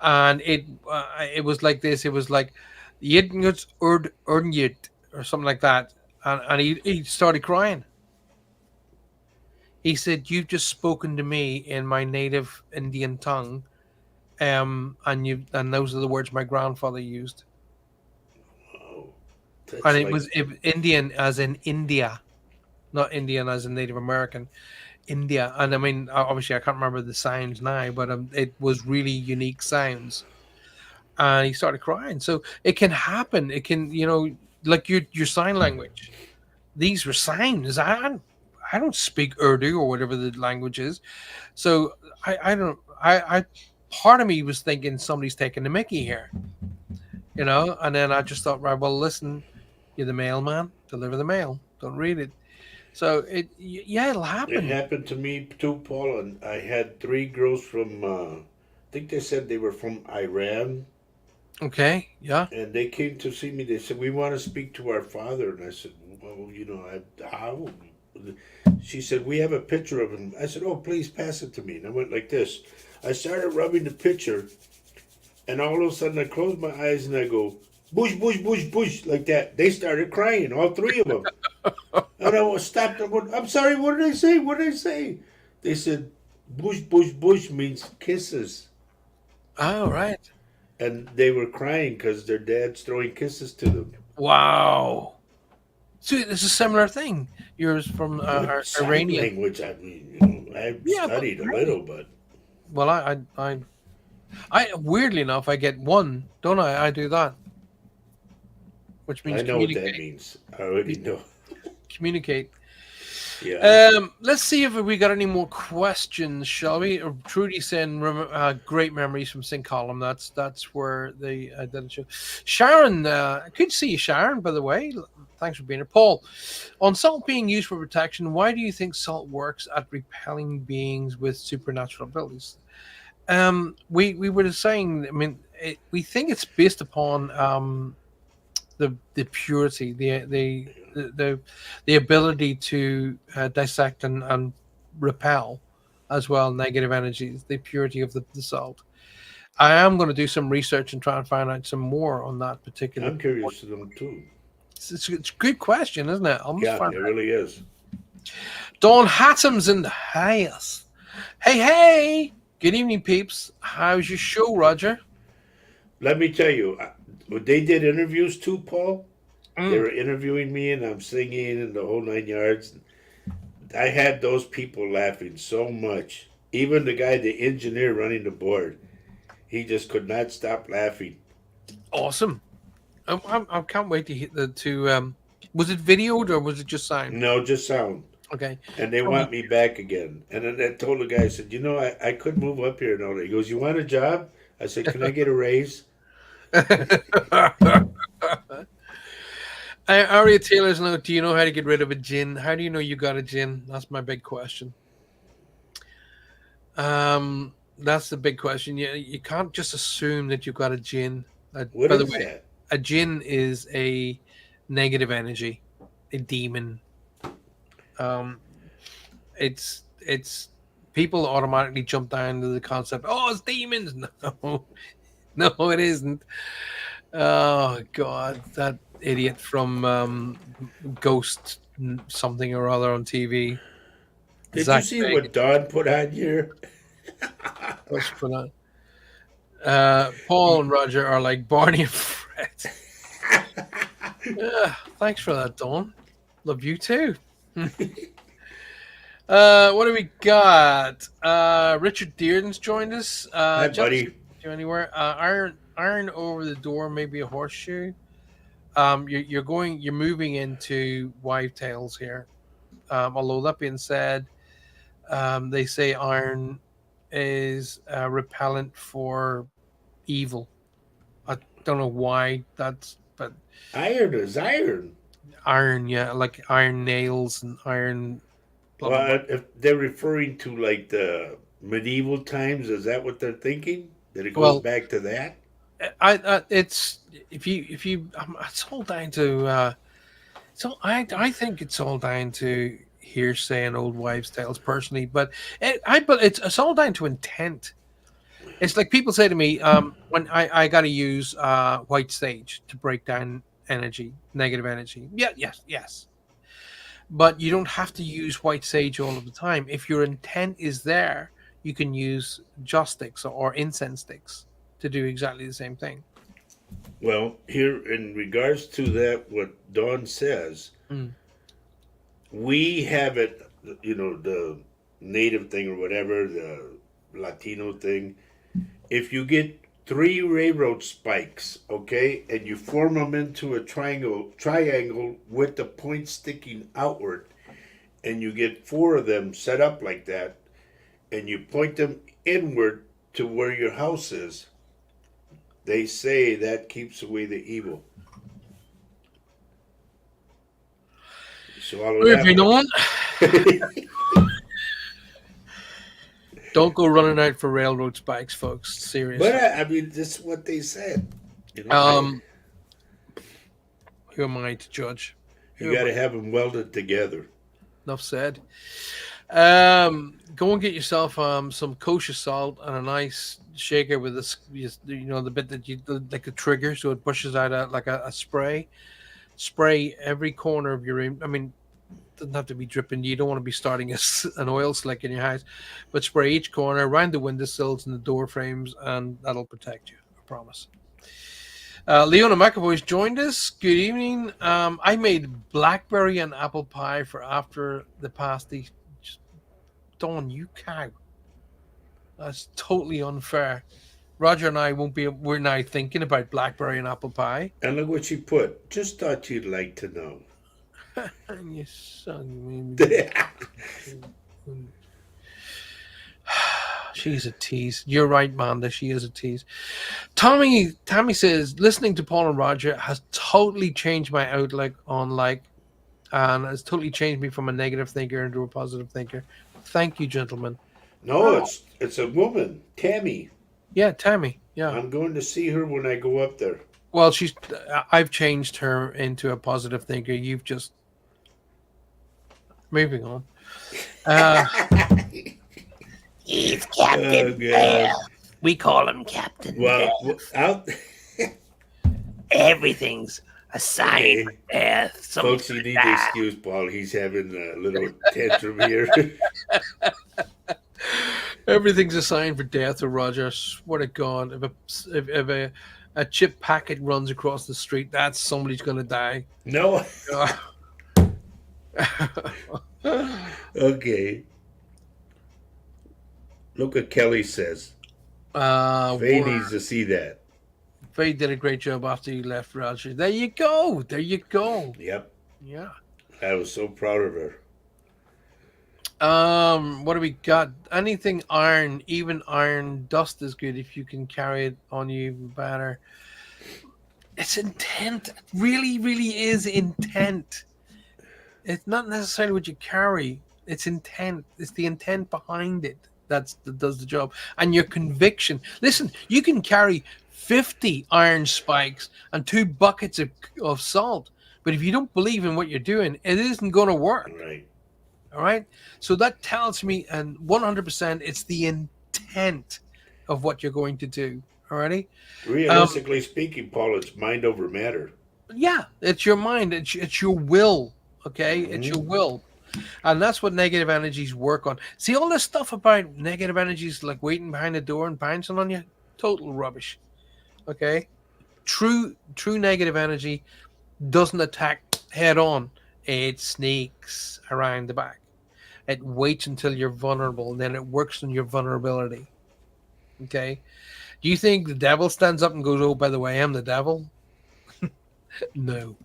And it was like this. It was like, Yidnuts Urnjit or something like that. And he started crying. He said, "You've just spoken to me in my native Indian tongue, and those are the words my grandfather used, Oh, and that's it like, was Indian as in India, not Indian as in Native American, India." And I mean, obviously, I can't remember the sounds now, but it was really unique sounds, and he started crying. So it can happen. It can, like your sign language. These were signs. I don't speak Urdu or whatever the language is. So I don't I part of me was thinking somebody's taking the Mickey here, and then I just thought, right, well, listen, you're the mailman, deliver the mail, don't read it. So yeah, it'll it happen. happened to me too, Paul. And I had three girls from, I think they said they were from Iran, Okay, yeah. and they came to see me. They said, "We want to speak to our father." And I said, "Well, how?" She said, "We have a picture of him." I said, "Oh, please pass it to me." And I went like this. I started rubbing the picture, and all of a sudden I closed my eyes and I go, "Bush, bush, bush, bush," like that. They started crying, all three of them. And I stopped. I'm sorry, what did I say? What did I say? They said, "Bush, bush, bush" means kisses. All right. And they were crying because their dad's throwing kisses to them. Wow. So it's a similar thing. Yours from But sign Iranian. language, I mean, I've Yeah, but studied a right. little, but Well, I weirdly enough, I get one, don't I? I do that, which I means know what that communicate. means. I already know. Communicate. Yeah. Let's see if we got any more questions, shall we? Trudy saying, "Great memories from St. Column." That's where they did it. Show. Sharon, good to see you, Sharon. By the way, thanks for being here. Paul, on salt being used for protection, why do you think salt works at repelling beings with supernatural abilities? We were saying. I mean, we think it's based upon the purity, the ability to dissect and repel as well negative energies, the purity of the salt. I am going to do some research and try and find out some more on that particular I'm point. curious to them too. It's a good question, isn't it? I must Yeah, find it out. really is. Dawn Hatham's in the house. Hey, hey. Good evening, peeps. How's your show, Roger? Let me tell you, they did interviews too, Paul. They Mm. were interviewing me, and I'm singing and the whole 9 yards. I had those people laughing so much. Even the guy, the engineer running the board, he just could not stop laughing. Awesome. I can't wait to hit the to. Was it videoed or was it just sound? No, just sound. Okay. And they want me back again. And then I told the guy, I said, I could move up here and all that. He goes, you want a job? I said, can I get a raise? Aria Taylor's note. Do you know how to get rid of a gin? How do you know you got a gin? That's my big question. That's the big question. You can't just assume that you've got a gin. What By the is way, that? a jinn is a negative energy, a demon. It's people automatically jump down to the concept. Oh, it's demons. No, no, it isn't. Oh God, that idiot from Ghost something or other on TV. Did Zach you see Bagans what Don put on here? was for that. Paul and Roger are like Barney and Fred. Thanks for that, Dawn. Love you too. What do we got? Richard Dearden's joined us. Hi, Just buddy. go anywhere. Iron over the door, maybe a horseshoe. You're moving into Wive Tales here. Although that being said, they say iron is repellent for evil. I don't know why that's, but Iron is iron. iron, yeah, like iron nails and iron. Blah, blah, blah. Well, if they're referring to like the medieval times, is that what they're thinking? That it goes Well, back to that? it's if you it's all down to so I think it's all down to hearsay and old wives' tales personally, but it's all down to intent. It's like people say to me, when I got to use white sage to break down energy, negative energy. Yeah, yes. But you don't have to use white sage all of the time. If your intent is there, you can use joss sticks or incense sticks to do exactly the same thing. Well, here in regards to that, what Dawn says, Mm. we have it, the native thing or whatever, the Latino thing. If you get 3 railroad spikes, okay, and you form them into a triangle with the point sticking outward, and you get 4 of them set up like that, and you point them inward to where your house is, they say that keeps away the evil. Swallow Moving that on. Don't go running out for railroad spikes, folks. Seriously. But I mean, this is what they said. Who am I to judge? You got to have them welded together. Enough said. Go and get yourself some kosher salt and a nice shaker with this, the bit that you like a trigger, so it pushes out like a spray. Spray every corner of your room. I mean, it doesn't have to be dripping. You don't want to be starting an oil slick in your house, but spray each corner, around the windowsills and the door frames, and that'll protect you. I promise. Leona McAvoy's joined us. Good evening. I made blackberry and apple pie for after the pasty. Dawn, you cow. That's totally unfair. Roger and I won't be. We're now thinking about blackberry and apple pie. And look what she put. Just thought you'd like to know. You son. She's a tease. You're right, Manda. She is a tease. Tammy says, listening to Paul and Roger has totally changed my outlook on and has totally changed me from a negative thinker into a positive thinker. Thank you, gentlemen. No, it's a woman, Tammy. Yeah, Tammy. Yeah. I'm going to see her when I go up there. Well, I've changed her into a positive thinker. You've just moving on. He's Captain Bell. We call him Captain Bell. Everything's a sign for death. Folks, you need to excuse Paul. He's having a little tantrum here. Everything's a sign for death, or Roger. Swear to God, if a chip packet runs across the street, that's somebody's going to die. No. Okay. Look what Kelly says. Faye needs to see that. Faye did a great job after you left, Roger. There you go. There you go. Yep. Yeah. I was so proud of her. What do we got? Anything iron, even iron dust is good if you can carry it on you, even better. It's intent. It really, really is intent. It's not necessarily what you carry. It's intent. It's the intent behind it that does the job. And your conviction. Listen, you can carry 50 iron spikes and 2 buckets of salt. But if you don't believe in what you're doing, it isn't going to work. Right. All right. So that tells me, and 100%, it's the intent of what you're going to do. All righty. Realistically speaking, Paul, it's mind over matter. Yeah, it's your mind. It's your will. Okay, it's your will, and that's what negative energies work on. See, all this stuff about negative energies, like waiting behind the door and bouncing on you, total rubbish. Okay, true negative energy doesn't attack head on. It sneaks around the back. It waits until you're vulnerable, and then it works on your vulnerability. Okay. Do you think the devil stands up and goes, "Oh, by the way, I'm the devil"? No.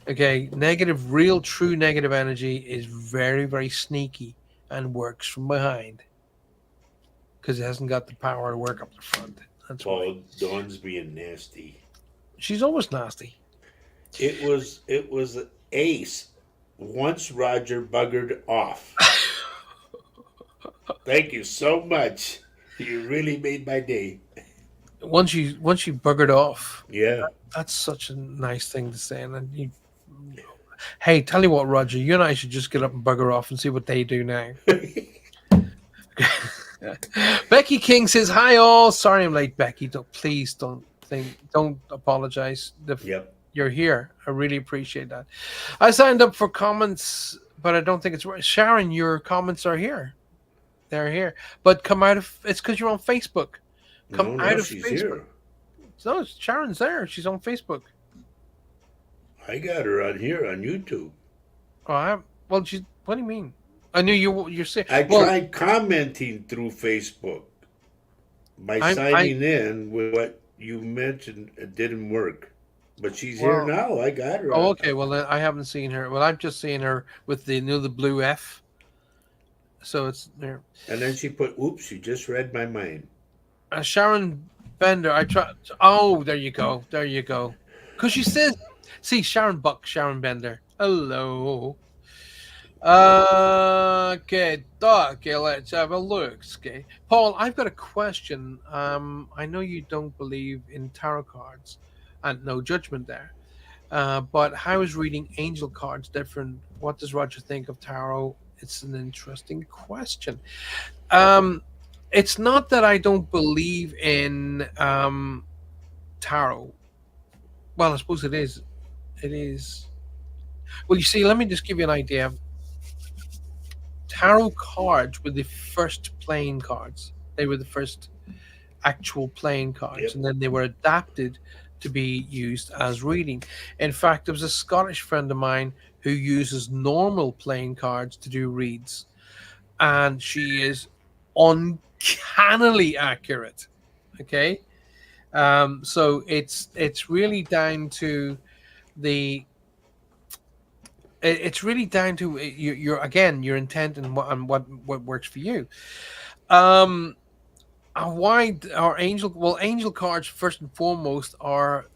Okay. Real, true negative energy is very, very sneaky and works from behind because it hasn't got the power to work up the front. That's Paul, why. Dawn's being nasty. She's always nasty. It was ace. Once Roger buggered off. Thank you so much. You really made my day. Once you buggered off, Yeah. that's such a nice thing to say. And then hey, tell you what, Roger, you and I should just get up and bugger off and see what they do now. Becky King says, "Hi all. Sorry I'm late, Becky. Please don't apologize. Yep. You're here. I really appreciate that. I signed up for comments, but I don't think it's right. Sharon, your comments are here. They're here. But come out of it's because you're on Facebook. Come out of she's Facebook. here. No, Sharon's there. She's on Facebook. I got her on here on YouTube. Oh, what do you mean? I knew you're saying. I tried commenting through Facebook by signing in with what you mentioned. It didn't work. But she's here now. I got her. Oh, okay. Well, then I haven't seen her. Well, I'm just seeing her with the the blue F. So it's there. And then she put, "Oops, you just read my mind." Sharon Bender. I tried. Oh, there you go. There you go. Because she says, "See, Sharon Bender. Hello." Okay, let's have a look. Okay, Paul, I've got a question. I know you don't believe in tarot cards, and no judgment there. But how is reading angel cards different? What does Roger think of tarot? It's an interesting question. It's not that I don't believe in tarot. Well, I suppose it is. It is. Well, you see, let me just give you an idea. Tarot cards were the first playing cards. They were the first actual playing cards, and then they were adapted to be used as reading. In fact, there was a Scottish friend of mine who uses normal playing cards to do reads, and she is uncannily accurate. Okay, so it's really down to the. It's really down to your intent and what works for you. Why are angel cards first and foremost are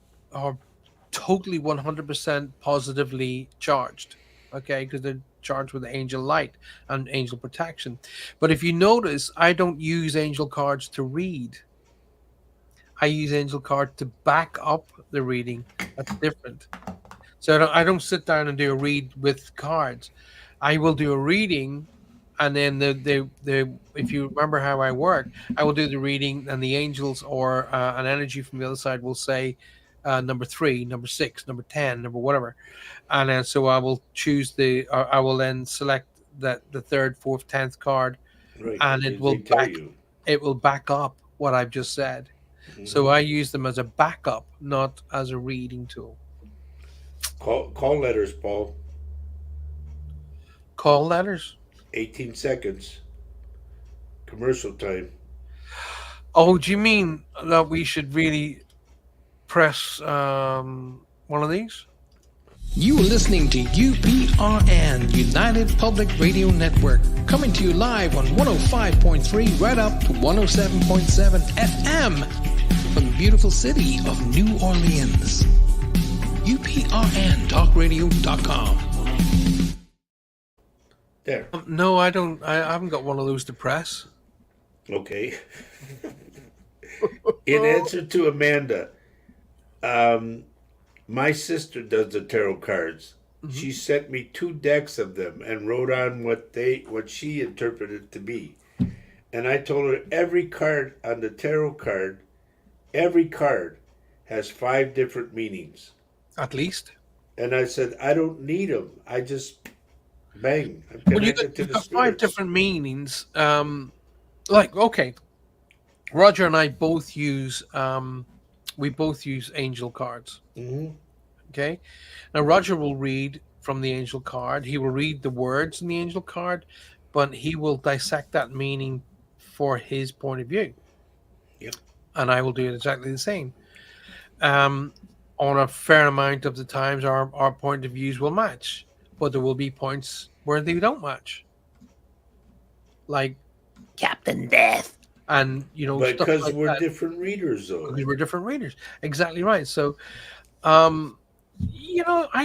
totally 100% positively charged, okay, because they're charged with angel light and angel protection. But if you notice, I don't use angel cards to read. I use angel cards to back up the reading. That's different. So I don't sit down and do a read with cards. I will do a reading, and then if you remember how I work, I will do the reading, and the angels or an energy from the other side will say number 3, number 6, number 10, number whatever, and then so I will choose I will then select the 3rd, 4th, 10th card Right. and They tell you. it will back up what I've just said. So Mhm. I use them as a backup, not as a reading tool. Call letters, Paul. Call letters. 18 seconds. Commercial time. Oh, do you mean that we should really press one of these? You are listening to UPRN, United Public Radio Network, coming to you live on 105.3 right up to 107.7 FM from the beautiful city of New Orleans. UPRNTalkRadio.com. There. No, I don't. I haven't got one of those to press. Okay. In answer to Amanda, my sister does the tarot cards. Mm-hmm. She sent me 2 decks of them and wrote on what she interpreted to be. And I told her every card on the tarot card, every card has 5 different meanings. At least. And I said, I don't need them. I just bang. I'm Well, you connected to got the 5 spirits. different meanings. Like, okay, Roger and I both use angel cards. Mm-hmm. Okay, now Roger will read from the angel card. He will read the words in the angel card, but he will dissect that meaning for his point of view. Yep. And I will do it exactly the same. On a fair amount of the times, our point of views will match, but there will be points where they don't match. Like Captain Death. and stuff Because like we're that. different readers, though. Because we're different readers. Exactly right. So, I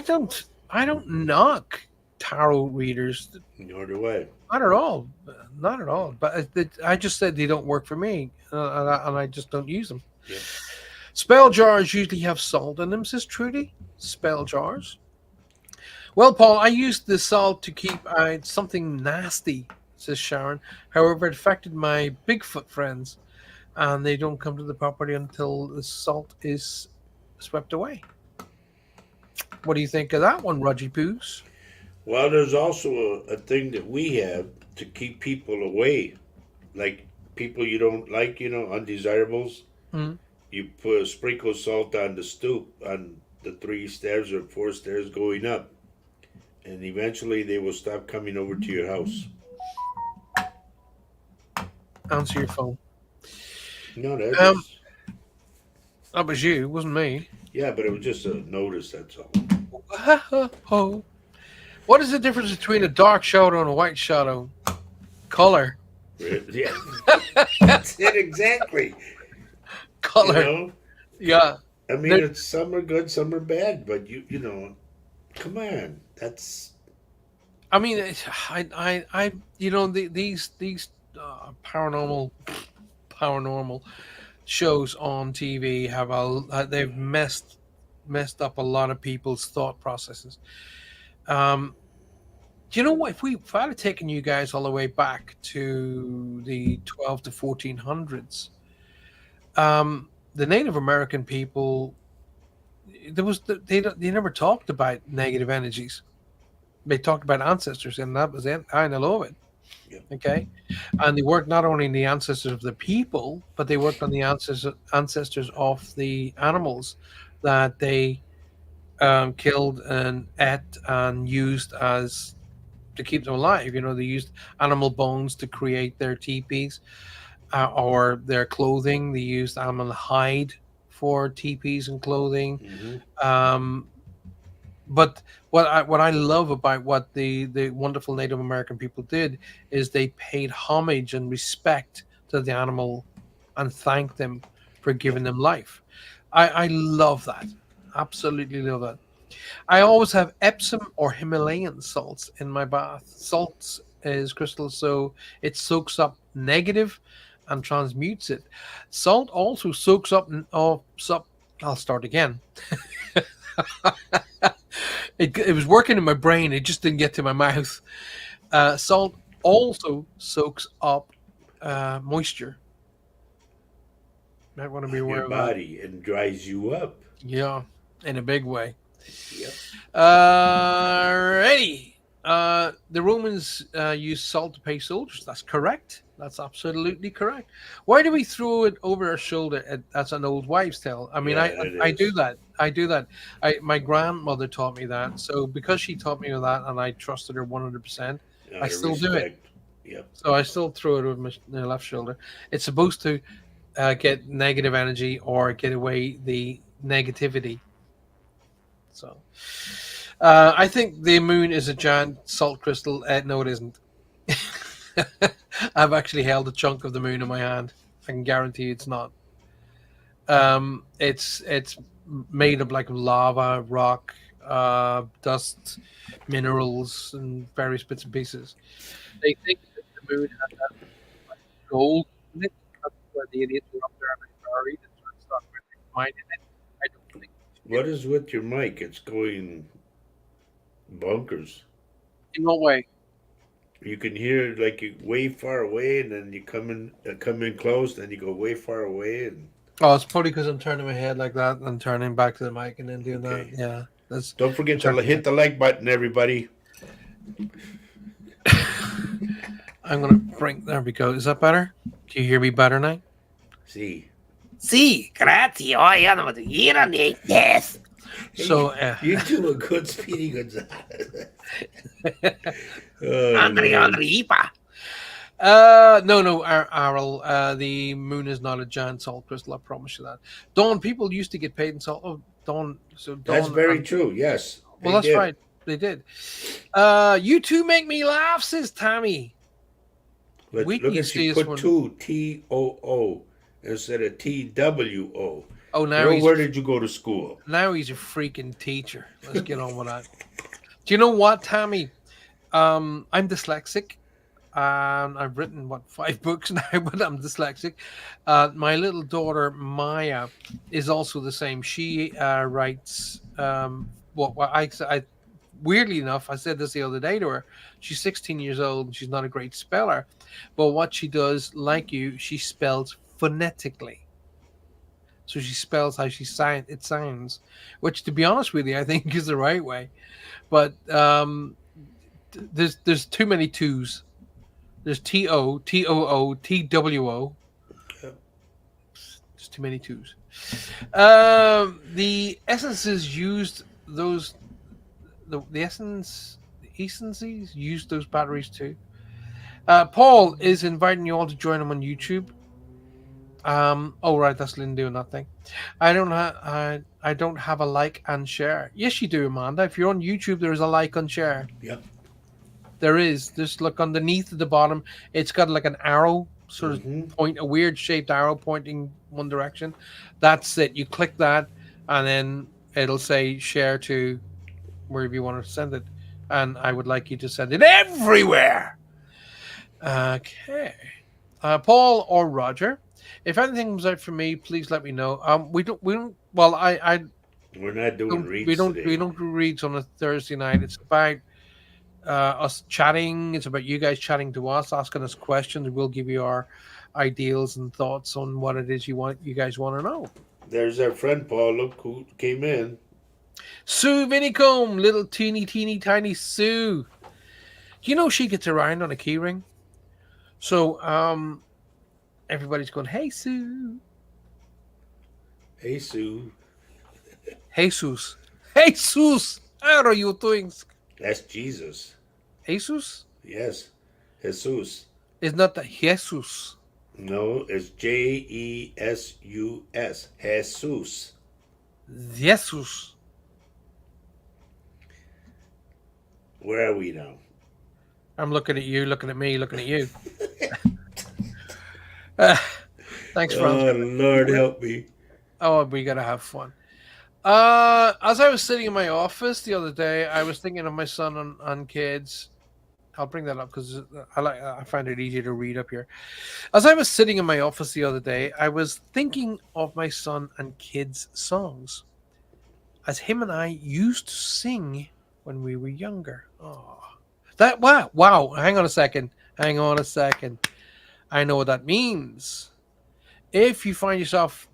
don't knock tarot readers. Nor do I. Not at all. Not at all. But I just said they don't work for me, and I just don't use them. Yeah. Spell jars usually have salt in them, says Trudy. Spell jars. Well, Paul, I used the salt to keep out something nasty, says Sharon. However, it affected my Bigfoot friends, and they don't come to the property until the salt is swept away. What do you think of that one, Rudgy Poos? Well, there's also a thing that we have to keep people away. Like people you don't like, undesirables. Mm-hmm. You sprinkle salt on the stoop, on the 3 stairs or 4 stairs going up. And eventually they will stop coming over to your house. Answer your phone. No, that That was you, it wasn't me. yeah, but it was just a notice, that's all. Oh. What is the difference between a dark shadow and a white shadow? Color. Yeah. That's it exactly. Color. Yeah. I mean, it's some are good, some are bad, but you come on. That's I mean, these paranormal shows on TV they've messed up a lot of people's thought processes. Do you know what? If I had taken you guys all the way back to the 12 to 1400s, the Native American people, they never talked about negative energies. They talked about ancestors, and that was it. I know it. Yeah. Okay, and they worked not only in the ancestors of the people, but they worked on the ancestors of the animals that they killed and ate and used to keep them alive. They used animal bones to create their teepees or their clothing. They used animal hide for teepees and clothing. mm-hmm. But what I love about what the wonderful Native American people did is they paid homage and respect to the animal and thanked them for giving them life. I love that. Absolutely love that. I always have Epsom or Himalayan salts in my bath. Salts is crystal, so it soaks up negative and transmutes it. Salt also soaks up. I'll start again. It was working in my brain. It just didn't get to my mouth. Salt also soaks up moisture. Might want to be aware Your of that. body and dries you up. Yeah, in a big way. Yep. Alrighty. The Romans used salt to pay soldiers. That's correct. That's absolutely correct. Why do we throw it over our shoulder? That's an old wives' tale. I mean, Yeah, I it I do is. that. I do that. My grandmother taught me that. So because she taught me that, and I trusted her 100%, I Out of still do it. respect. Yep. So I still throw it over my left shoulder. It's supposed to get negative energy or get away the negativity. So I think the moon is a giant salt crystal. No, it isn't. I've actually held a chunk of the moon in my hand. I can guarantee you it's not. It's made of like lava, rock, dust, minerals, and various bits and pieces. They think that the moon has that like, gold in it. That's why the idiots were up there and they buried it. So it's not really mining it. I don't think. What is with your mic? It's going bonkers. In what way? You can hear it like you way far away, and then you come in close, then you go way far away, and Oh, it's probably because I'm turning my head like that and turning back to the mic and then doing that. okay. Yeah, that's. Don't forget to hit the like button, everybody. I'm gonna bring. There we go. Is that better? Do you hear me better now? See, Sì, grazie. Oh, io non vedo yes. So, you do a good Speedy Gonzalez. Oh, Andre Lord. Ripa. no, Arl. The moon is not a giant salt crystal. I promise you that. Dawn, people used to get paid in salt. Oh, Dawn. So Dawn. That's very true. Yes. Well, they that's did. right. They did. You two make me laugh, says Tammy. But We look can at see you this put one. two TOO instead of TWO. Oh, now Girl, he's where did you go to school? now he's a freaking teacher. Let's get on with that. Do you know what, Tammy? I'm dyslexic. I've written 5 books now, but I'm dyslexic. My little daughter Maya is also the same. She writes. I weirdly enough, I said this the other day to her. She's 16 years old and she's not a great speller, but what she does, like you, she spells phonetically. So she spells how it sounds, which, to be honest with you, I think is the right way. But there's too many twos. There's TO, TOO, TWO. Yep. There's too many twos. The essences used those. The essences used those batteries too. Paul is inviting you all to join him on YouTube. Oh right, that's Lynn doing that thing. I don't have a like and share. Yes, you do, Amanda. If you're on YouTube, there is a like and share. Yep. There is. Just look underneath at the bottom. It's got like an arrow, sort of a weird shaped arrow pointing one direction. That's it. You click that, and then it'll say share to wherever you want to send it. And I would like you to send it everywhere. Okay. Paul or Roger, if anything comes out for me, please let me know. We don't. Well, We're not doing reads we don't today. do reads on a Thursday night. It's about us chatting. It's about you guys chatting to us, asking us questions. We'll give you our ideals and thoughts on what it is you guys want to know. There's our friend Paul. Look who came in. Sue Vinicombe, little teeny tiny Sue. Do you know she gets around on a keyring? So everybody's going, "Hey Sue, Hey Sue. Jesus, Jesus, how are you doing?" That's Jesus. Jesus Yes. Jesus. is not the Jesus. No, it's JESUS. Jesus. Jesus. Where are we now? I'm looking at you, looking at me, looking at you. Thanks for Oh, answering. Lord help me. Oh, we gotta have fun. As I was sitting in my office the other day, I was thinking of my son and kids. I'll bring that up because I find it easier to read up here. As I was sitting in my office the other day, I was thinking of my son and kids' songs, as him and I used to sing when we were younger. Oh, that wow! Hang on a second. I know what that means. If you find yourself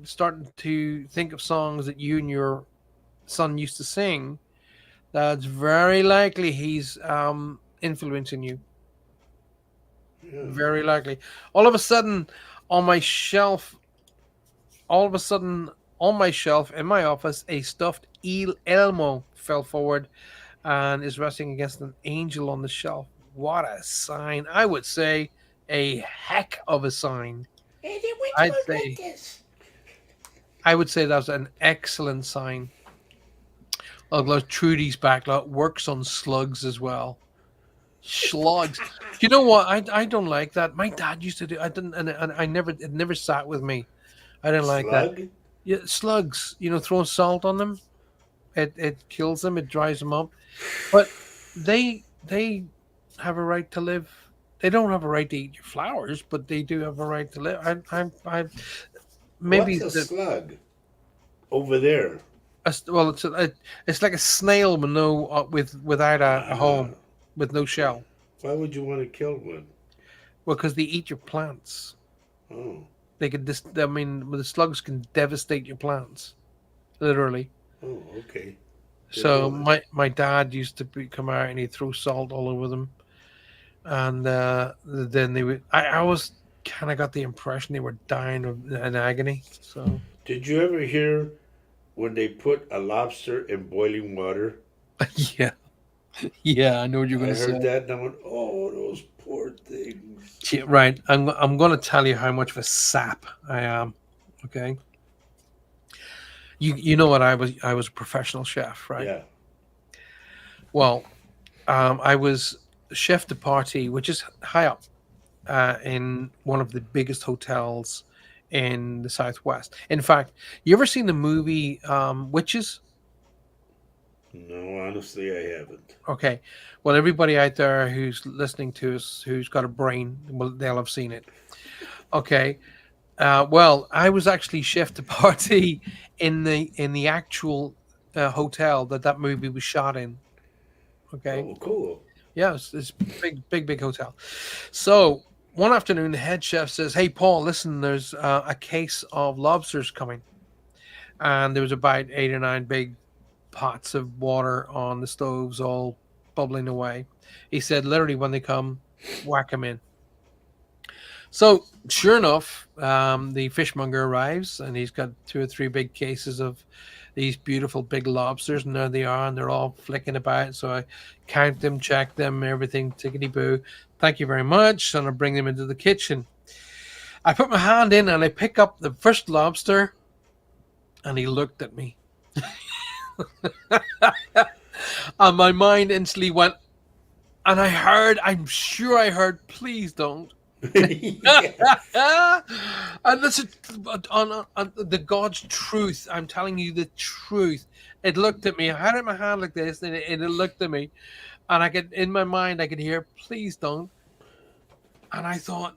starting to think of songs that you and your son used to sing, That's very likely he's influencing you. Yeah. Very likely. All of a sudden, on my shelf, all of a sudden on my shelf in my office, a stuffed Elmo fell forward and is resting against an angel on the shelf. What a sign! I would say a heck of a sign. I'd say I would say that's an excellent sign. Look, Trudy's back. Look, works on slugs as well. Slugs. You know what? I don't like that. My dad used to do. I didn't, and I never. It never sat with me. I didn't like that. Slug? Yeah, slugs. Throwing salt on them, it kills them. It dries them up. But they have a right to live. They don't have a right to eat your flowers, but they do have a right to live. I maybe What's a slug? Over there. well, it's like a snail with no without a home, with no shell. Why would you want to kill one? Well, because they eat your plants. Oh. They could I mean, the slugs can devastate your plants, literally. Oh, okay. So know that. my dad used to come out and he'd throw salt all over them, and then they would. I always kind of got the impression they were dying in agony. So Did you ever hear when they put a lobster in boiling water? yeah, yeah, I know what you're I going to heard say. that and I went, oh, those poor things. Yeah, right, I'm going to tell you how much of a sap I am. Okay, you know what I was a professional chef, right? Yeah. Well, I was chef de partie, which is high up in one of the biggest hotels in the Southwest. In fact, you ever seen the movie Witches? No, honestly, I haven't. Okay. Well, everybody out there who's listening to us, who's got a brain, well, they'll have seen it. Okay. Well, I was actually chef de partie in the actual hotel that movie was shot in. Okay. Oh, cool. Yeah, it's big hotel. So one afternoon, the head chef says, "Hey, Paul, listen, there's a case of lobsters coming," and there was about 8 or 9 big pots of water on the stoves, all bubbling away. He said, "Literally, when they come, whack them in." So sure enough, the fishmonger arrives, and he's got 2 or 3 big cases of these beautiful big lobsters, and there they are, and they're all flicking about. So I count them, check them, everything, tickety boo. Thank you very much, and I bring them into the kitchen. I put my hand in and I pick up the first lobster, and he looked at me, and my mind instantly went, and I'm sure I heard, "Please don't." Yeah. And this is on the God's truth. I'm telling you the truth. It looked at me. I had it in my hand like this, and it looked at me, and in my mind, I could hear, "Please don't." And I thought,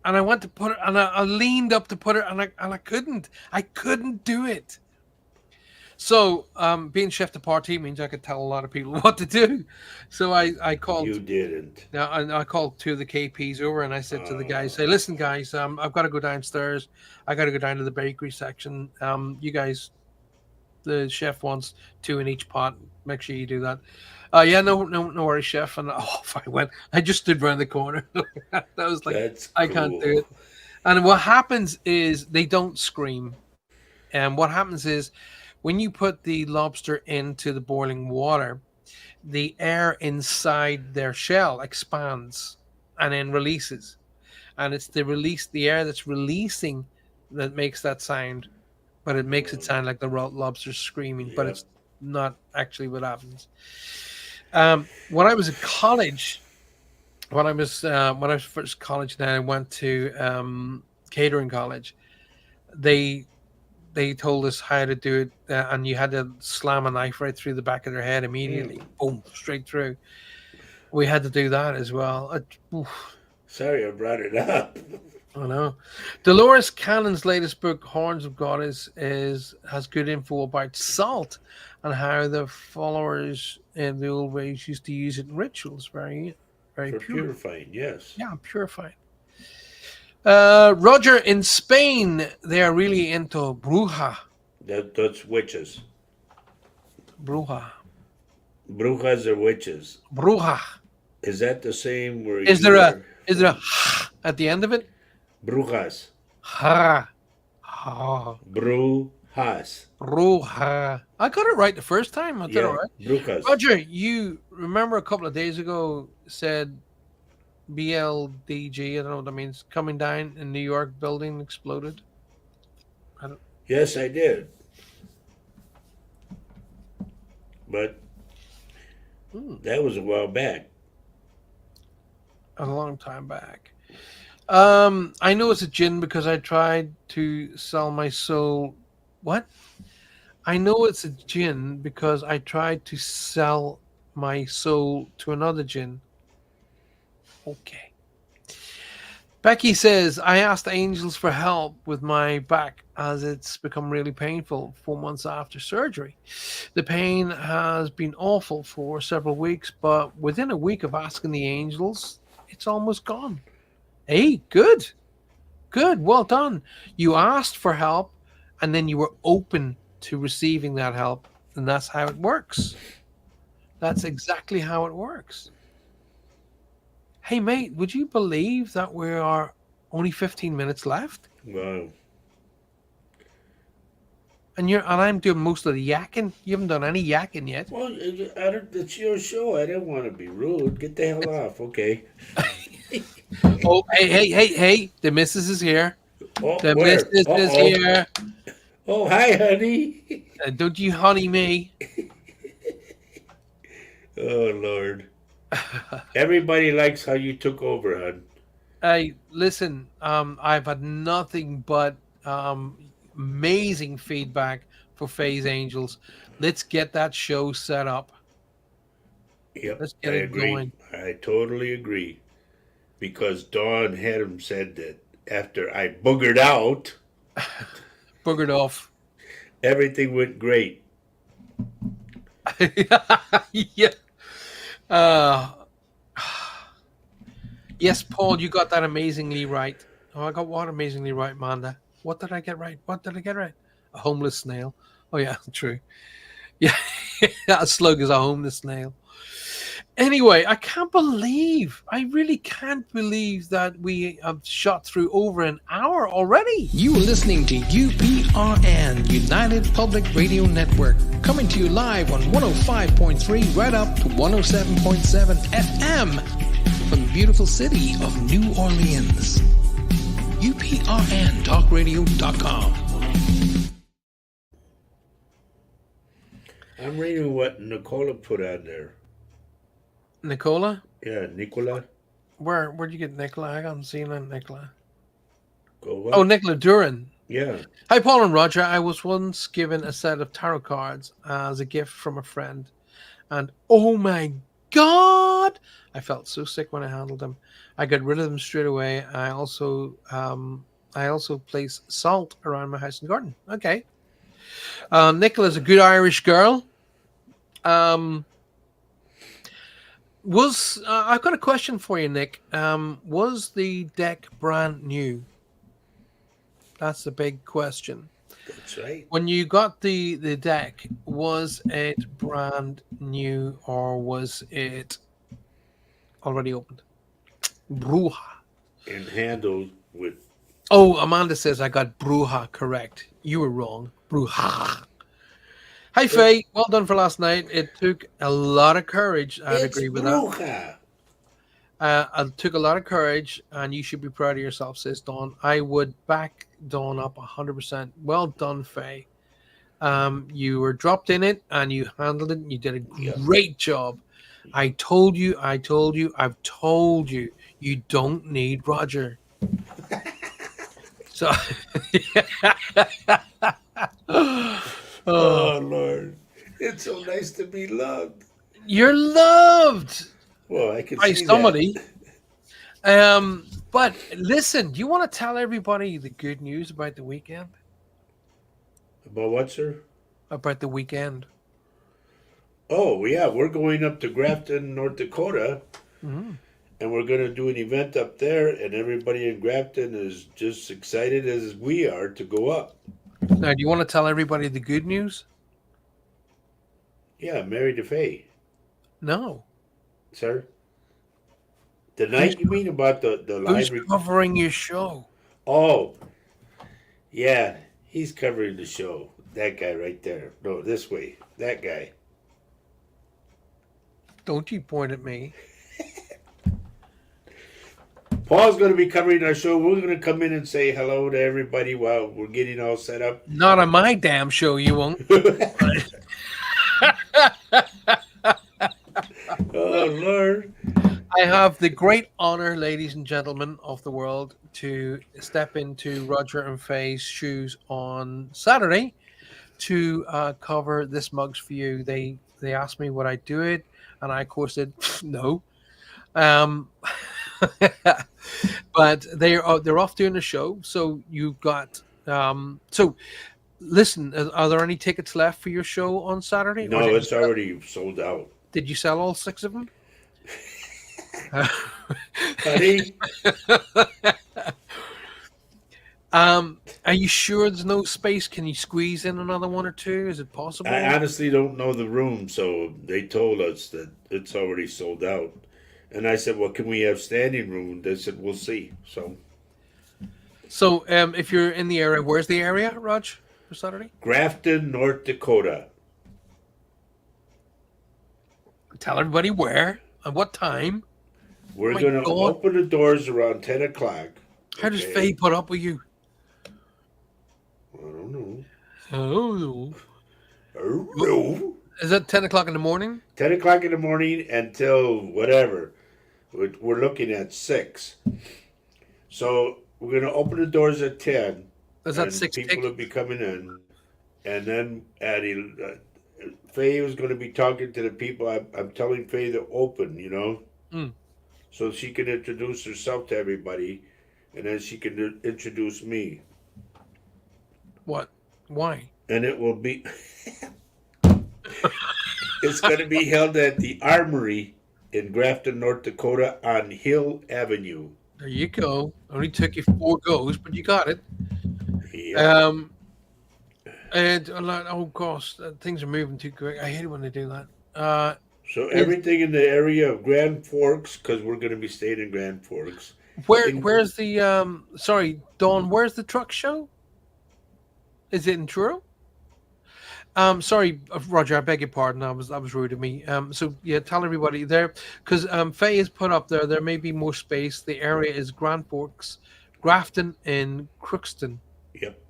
and I went to put it, and I leaned up to put it, and I couldn't. I couldn't do it. So, being chef de partie means I could tell a lot of people what to do. So I called. You didn't. Now, I called 2 of the KPs over, and I said to the guys, "Say, listen, guys, I've got to go downstairs. I got to go down to the bakery section. You guys, the chef wants 2 in each pot. Make sure you do that." Yeah, no worries, chef. And off I went. I just stood around the corner. That was like, That's I can't do cool. it. And what happens is they don't scream. And what happens is when you put the lobster into the boiling water, the air inside their shell expands and then releases. And it's the air that's releasing that makes that sound, but it makes it sound like the lobster's screaming, but Yeah. it's not actually what happens. When I was at college, when I was first college, then I went to catering college. They told us how to do it, and you had to slam a knife right through the back of their head immediately, boom, straight through. We had to do that as well. Sorry I brought it up. I know. Dolores Cannon's latest book, Horns of God, has good info about salt and how the followers in the old ways used to use it in rituals. Very, very For pure. purifying, yes. Yeah, purified. Roger, in Spain, they are really into bruja. That's witches. Bruja. Brujas are witches. Bruja. Is that the same where Is you there are? a at the end of it? Brujas? Ha. Ha. Brujas. Bruja. I got it right the first time. I did it Yeah, right. brujas. Roger, you remember a couple of days ago said BLDG, I don't know what that means, coming down in New York building exploded? Yes, I did. But that was a while back. A long time back. I know it's a gin because I tried to sell my soul. What? I know it's a gin because I tried to sell my soul to another gin. Okay. Becky says, I asked the angels for help with my back as it's become really painful 4 months after surgery. The pain has been awful for several weeks, but within a week of asking the angels, it's almost gone. Hey, good. Good. Well done. You asked for help and then you were open to receiving that help. And that's how it works. That's exactly how it works. Hey, mate, would you believe that we are only 15 minutes left? Wow. And I'm doing most of the yakking. You haven't done any yakking yet. Well, it's your show. I didn't want to be rude. Get the hell off, okay? Oh, hey. The missus is here. Oh, The where? missus is Uh-oh. here. Oh, hi, honey. Don't you honey me. Oh, Lord. Everybody likes how you took over, hon. Hey, listen, I've had nothing but amazing feedback for Phase Angels. Let's get that show set up. Yep, Let's I get it agree. going. I totally agree. Because Dawn Haddam said that after I boogered out, Boogered off. everything went great. Yeah. Yes, Paul, you got that amazingly right. Oh, I got what amazingly right, Manda? What did I get right? What did I get right? A homeless snail. Oh, yeah, true. Yeah, that slug is a homeless snail. Anyway, I really can't believe that we have shot through over an hour already. You are listening to UPRN, United Public Radio Network, coming to you live on 105.3 right up to 107.7 FM from the beautiful city of New Orleans. UPRNTalkRadio.com. I'm reading what Nicola put on there. Nicola? Yeah, Nicola. Where'd you get Nicola? I haven't seen a Nicola. Go what? Oh, Nicola Duran. Yeah. Hi, Paul and Roger. I was once given a set of tarot cards as a gift from a friend. And oh my God, I felt so sick when I handled them. I got rid of them straight away. I also place salt around my house and garden. Okay. Nicola's a good Irish girl. I've got a question for you, Nick. Was the deck brand new? That's the big question. That's right. When you got the deck, was it brand new or was it already opened? Bruja. And handled with. Oh, Amanda says I got Bruja correct. You were wrong. Bruja. Hi, Faye. Well done for last night. It took a lot of courage. I'd agree with that. It took a lot of courage, and you should be proud of yourself, says Dawn. I would back Dawn up 100%. Well done, Faye. You were dropped in it, and you handled it, and you did a great job. I've told you, you don't need Roger. So, oh, Lord. It's so nice to be loved. You're loved. Well, I can by see somebody. That. But listen, do you want to tell everybody the good news about the weekend? About what, sir? About the weekend. Oh, yeah. We're going up to Grafton, North Dakota. Mm-hmm. And we're going to do an event up there. And everybody in Grafton is just excited as we are to go up. Now, do you want to tell everybody the good news? Yeah, Mary DeFay. No. sir. The night you mean about the Who's live? covering your show? Oh, yeah, he's covering the show. That guy right there. No, this way. That guy. Don't you point at me. Paul's going to be covering our show. We're going to come in and say hello to everybody while we're getting all set up. Not on my damn show, you won't. Oh, Lord. I have the great honor, ladies and gentlemen of the world, to step into Roger and Faye's shoes on Saturday to cover this mugs for you. They asked me would I do it, and I of course said no. But they're off doing the show, so you've got so. Listen, are there any tickets left for your show on Saturday? No, it's already sold out. Did you sell all 6 of them? Honey? Are you sure there's no space? Can you squeeze in another 1 or 2? Is it possible? I honestly don't know the room, so they told us that it's already sold out. And I said, well, can we have standing room? They said, we'll see. So if you're in the area, where's the area, Raj, for Saturday? Grafton, North Dakota. Tell everybody where and what time. We're my going to God. open the doors around 10 o'clock. How does Faye put up with you? I don't know. Oh, I don't know. is that 10 o'clock in the morning? 10 o'clock in the morning until whatever. We're looking at 6. So we're going to open the doors at 10. Is that and 6 people will tickets? be coming in. And then Faye was going to be talking to the people. I'm telling Faye to open, Mm. so she can introduce herself to everybody. And then she can introduce me. What? Why? And it will be... It's going to be held at the Armory in Grafton, North Dakota on Hill Avenue. There you go. Only took you 4 goes, but you got it. Yeah. And oh gosh, things are moving too quick. I hate it when they do that. So everything in the area of Grand Forks, because we're going to be staying in Grand Forks. Where's the sorry, Dawn, where's the truck show? Is it in Truro? Sorry, Roger, I beg your pardon. That was rude of me. So yeah, tell everybody there, because Faye is put up there. There may be more space. The area is Grand Forks, Grafton, and Crookston. Yep.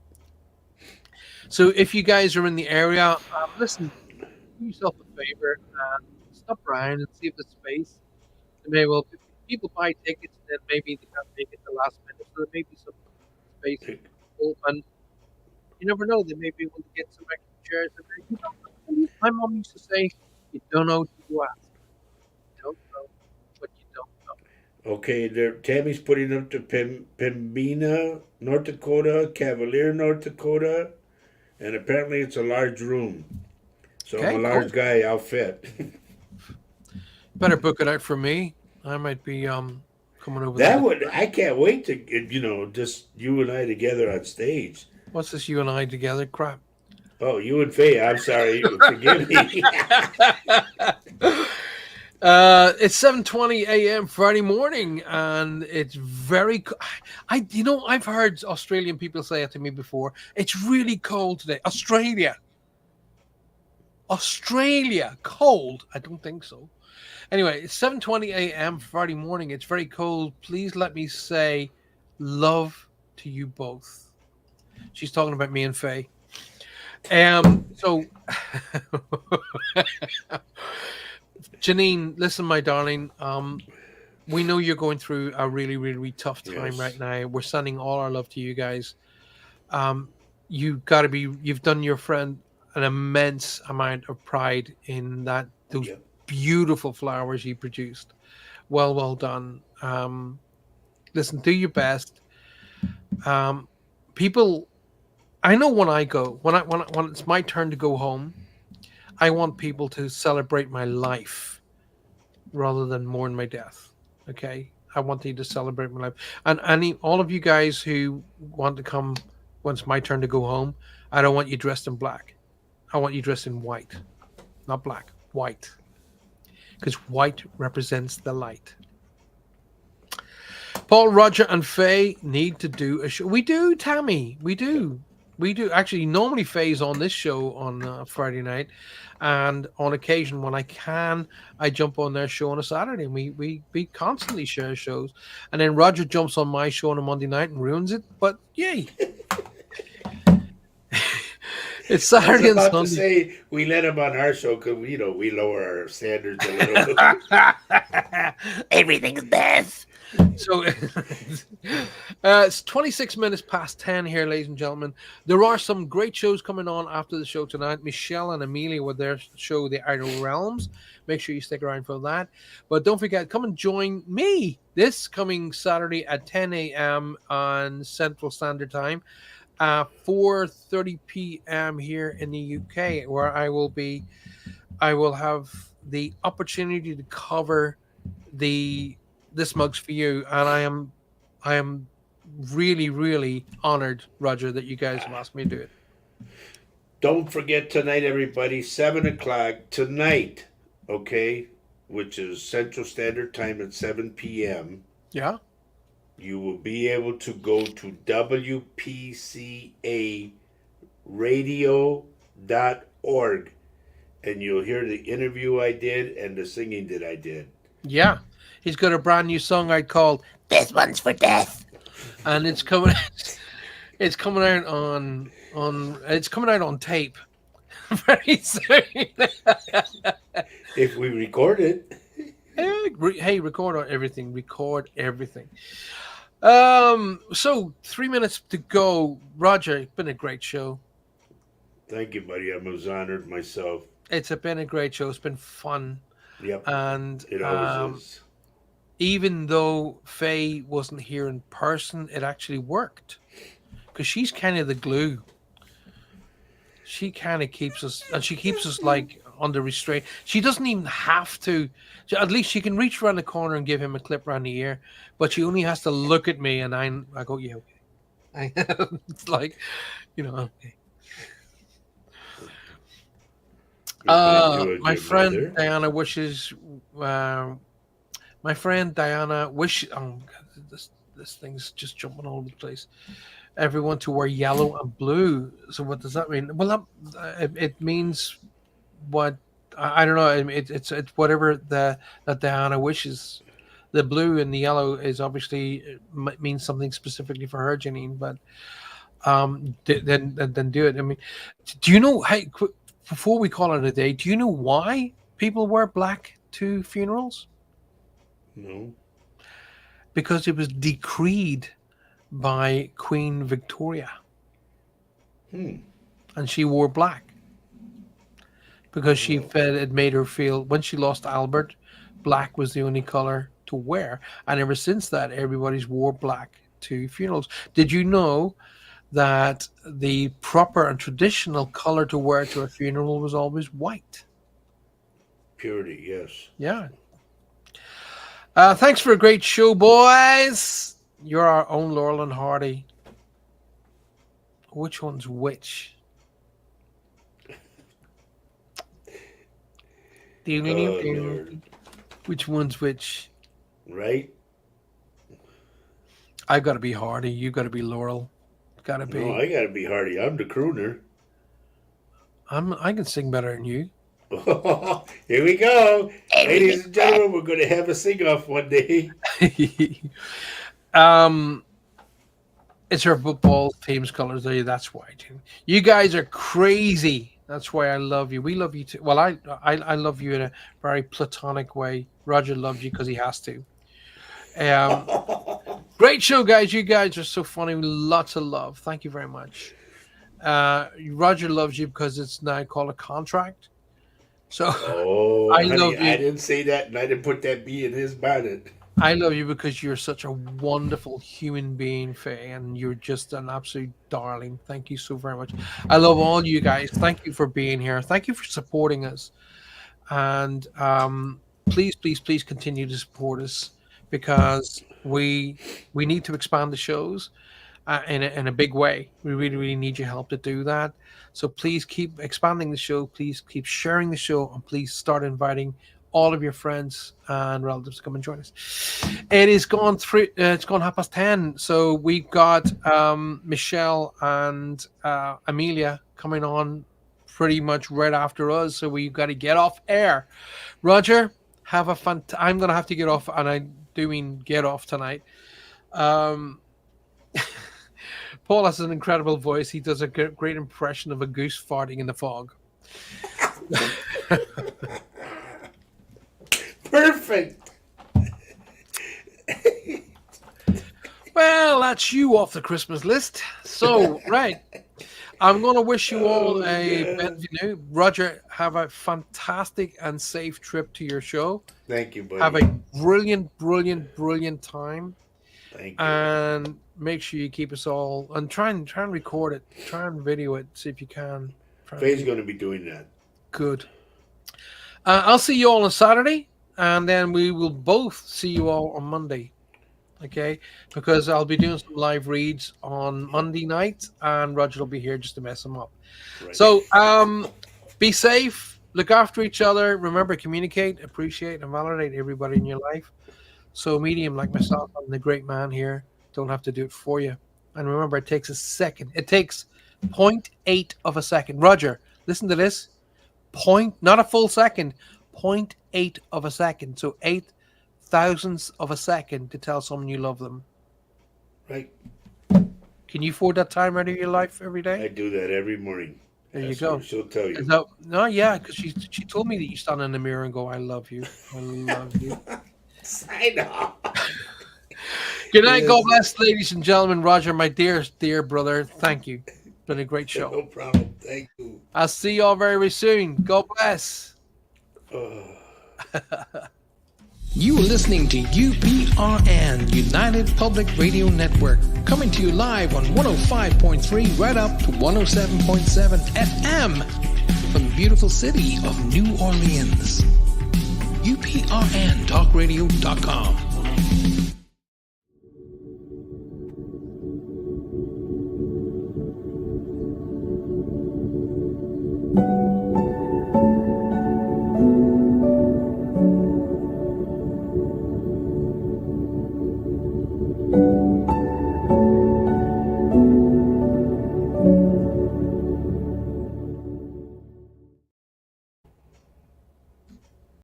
So if you guys are in the area, listen, do yourself a favor and stop around and see if there's space. There may well people buy tickets, and then maybe they can't make it the last minute, so there may be some space available, and you never know. They may be able to get some extra chairs. You don't know. My mom used to say, "You don't know what you ask. You don't know what you don't know." Okay, Tammy's putting up to Pembina, North Dakota, Cavalier, North Dakota, and apparently it's a large room. So Okay, I'm a large guy, I'll fit. Better book it out for me. I might be coming over. I can't wait to just you and I together on stage. What's this? You and I together? Crap. Oh, you and Faye, I'm sorry, forgive me. It's 7:20 a.m. Friday morning, and it's very. I've heard Australian people say it to me before. It's really cold today. Australia, cold? I don't think so. Anyway, it's 7:20 a.m. Friday morning. It's very cold. Please let me say love to you both. She's talking about me and Faye. So Janine, listen, my darling. We know you're going through a really, really tough time right now. We're sending all our love to you guys. You've done your friend an immense amount of pride in those beautiful flowers you produced. Well done. Listen, do your best. People, I know when I go, when it's my turn to go home, I want people to celebrate my life rather than mourn my death. Okay, I want you to celebrate my life. And all of you guys who want to come when it's my turn to go home, I don't want you dressed in black. I want you dressed in white, not black, white. because white represents the light. Paul, Roger, and Faye need to do a show. We do, Tammy. We do. We do. Actually, normally Faye's on this show on Friday night. And on occasion, when I can, I jump on their show on a Saturday. And we constantly share shows. And then Roger jumps on my show on a Monday night and ruins it. But yay. It's Saturday and I was about Sunday. to say we let him on our show because we lower our standards a little. Everything's death. So it's 26 minutes past 10 here, ladies and gentlemen. There are some great shows coming on after the show tonight. Michelle and Amelia with their show, The Idle Realms. Make sure you stick around for that. But don't forget, come and join me this coming Saturday at 10 a.m. on Central Standard Time. 4:30 p.m. here in the UK, where I will have the opportunity to cover this Mugs for You, and I am really, really honored, Roger, that you guys have asked me to do it. Don't forget tonight, everybody, 7 o'clock tonight, okay, which is Central Standard Time at 7 p.m. Yeah. You will be able to go to WPCAradio.org and you'll hear the interview I did and the singing that I did. Yeah. He's got a brand new song out called This One's for Death. And it's coming out on tape very soon. If we record it. Hey, record everything. So 3 minutes to go. Roger, it's been a great show. Thank you, buddy. I was honored myself. It's been a great show. It's been fun. Yep. And it always is. Even though Faye wasn't here in person, it actually worked. Because she's kind of the glue. She kind of keeps us, and she keeps us like under restraint. She doesn't even have to. At least she can reach around the corner and give him a clip around the ear, but she only has to look at me, and I go, yeah, okay. It's like, okay. My friend Diana wishes. My friend Diana wishes. Oh, this thing's just jumping all over the place. Everyone to wear yellow and blue. So what does that mean? Well, it means what. I don't know. It's whatever that Diana wishes. The blue and the yellow is obviously means something specifically for her, Janine. But then do it. I mean, do you know? Hey, before we call it a day, do you know why people wear black to funerals? No. Because it was decreed by Queen Victoria. And she wore black. Because she felt it made her feel, when she lost Albert, black was the only color to wear. And ever since that, everybody's wore black to funerals. Did you know that the proper and traditional color to wear to a funeral was always white? Purity, yes. Yeah. Thanks for a great show, boys. You're our own Laurel and Hardy. Which one's which? Which one's which? Right? I've got to be Hardy. You got to be Laurel. Got to be. No, I got to be Hardy. I'm the crooner. I can sing better than you. Here we go. Ladies and gentlemen, we're going to have a sing-off one day. It's her football team's colors. That's why. You guys are crazy. That's why I love you. We love you too. Well, I love you in a very platonic way. Roger loves you because he has to. Great show, guys. You guys are so funny. Lots of love. Thank you very much. Roger loves you because it's now called a contract. So I love you. I didn't say that, and I didn't put that bee in his bonnet. I love you because you're such a wonderful human being, Faye, and you're just an absolute darling. Thank you so very much. I love all you guys. Thank you for being here. Thank you for supporting us. And please, please, please continue to support us because we need to expand the shows in a big way. We really, really need your help to do that. So please keep expanding the show. Please keep sharing the show, and please start inviting all of your friends and relatives to come and join us. It is gone through. It's gone 10:30. So we've got Michelle and Amelia coming on pretty much right after us. So we've got to get off air. Roger, have a fun. I'm gonna have to get off, and I do mean get off tonight. Paul has an incredible voice. He does a great impression of a goose farting in the fog. Perfect. Well, that's you off the Christmas list. So, right. I'm going to wish you all a bienvenue. Roger, have a fantastic and safe trip to your show. Thank you, buddy. Have a brilliant, brilliant, brilliant time. Thank you. And make sure you keep us all, and try and record it. Try and video it, see if you can. Faye's going to be doing that. Good. I'll see you all on Saturday, and then we will both see you all on Monday. Okay, because I'll be doing some live reads on Monday night, and Roger will be here just to mess them up. Right. So, be safe, look after each other, remember, communicate, appreciate, and validate everybody in your life. So, a medium like myself and the great man here don't have to do it for you. And remember, it takes a second. It takes 0.8 of a second. Roger, listen to this. Not a full second, 0.8 of a second. So 8,000ths of a second to tell someone you love them. Right. Can you afford that time out of your life every day? I do that every morning. There That's you go. what she'll tell you. Because she told me that you stand in the mirror and go, I love you. I love you. I know. Good night. God bless, ladies and gentlemen. Roger, my dear brother, thank you. Been a great show. No problem. Thank you. I'll see you all very, very soon. God bless. You are listening to UPRN, United Public Radio Network, coming to you live on 105.3 right up to 107.7 FM from the beautiful city of New Orleans. UPRNTalkRadio.com.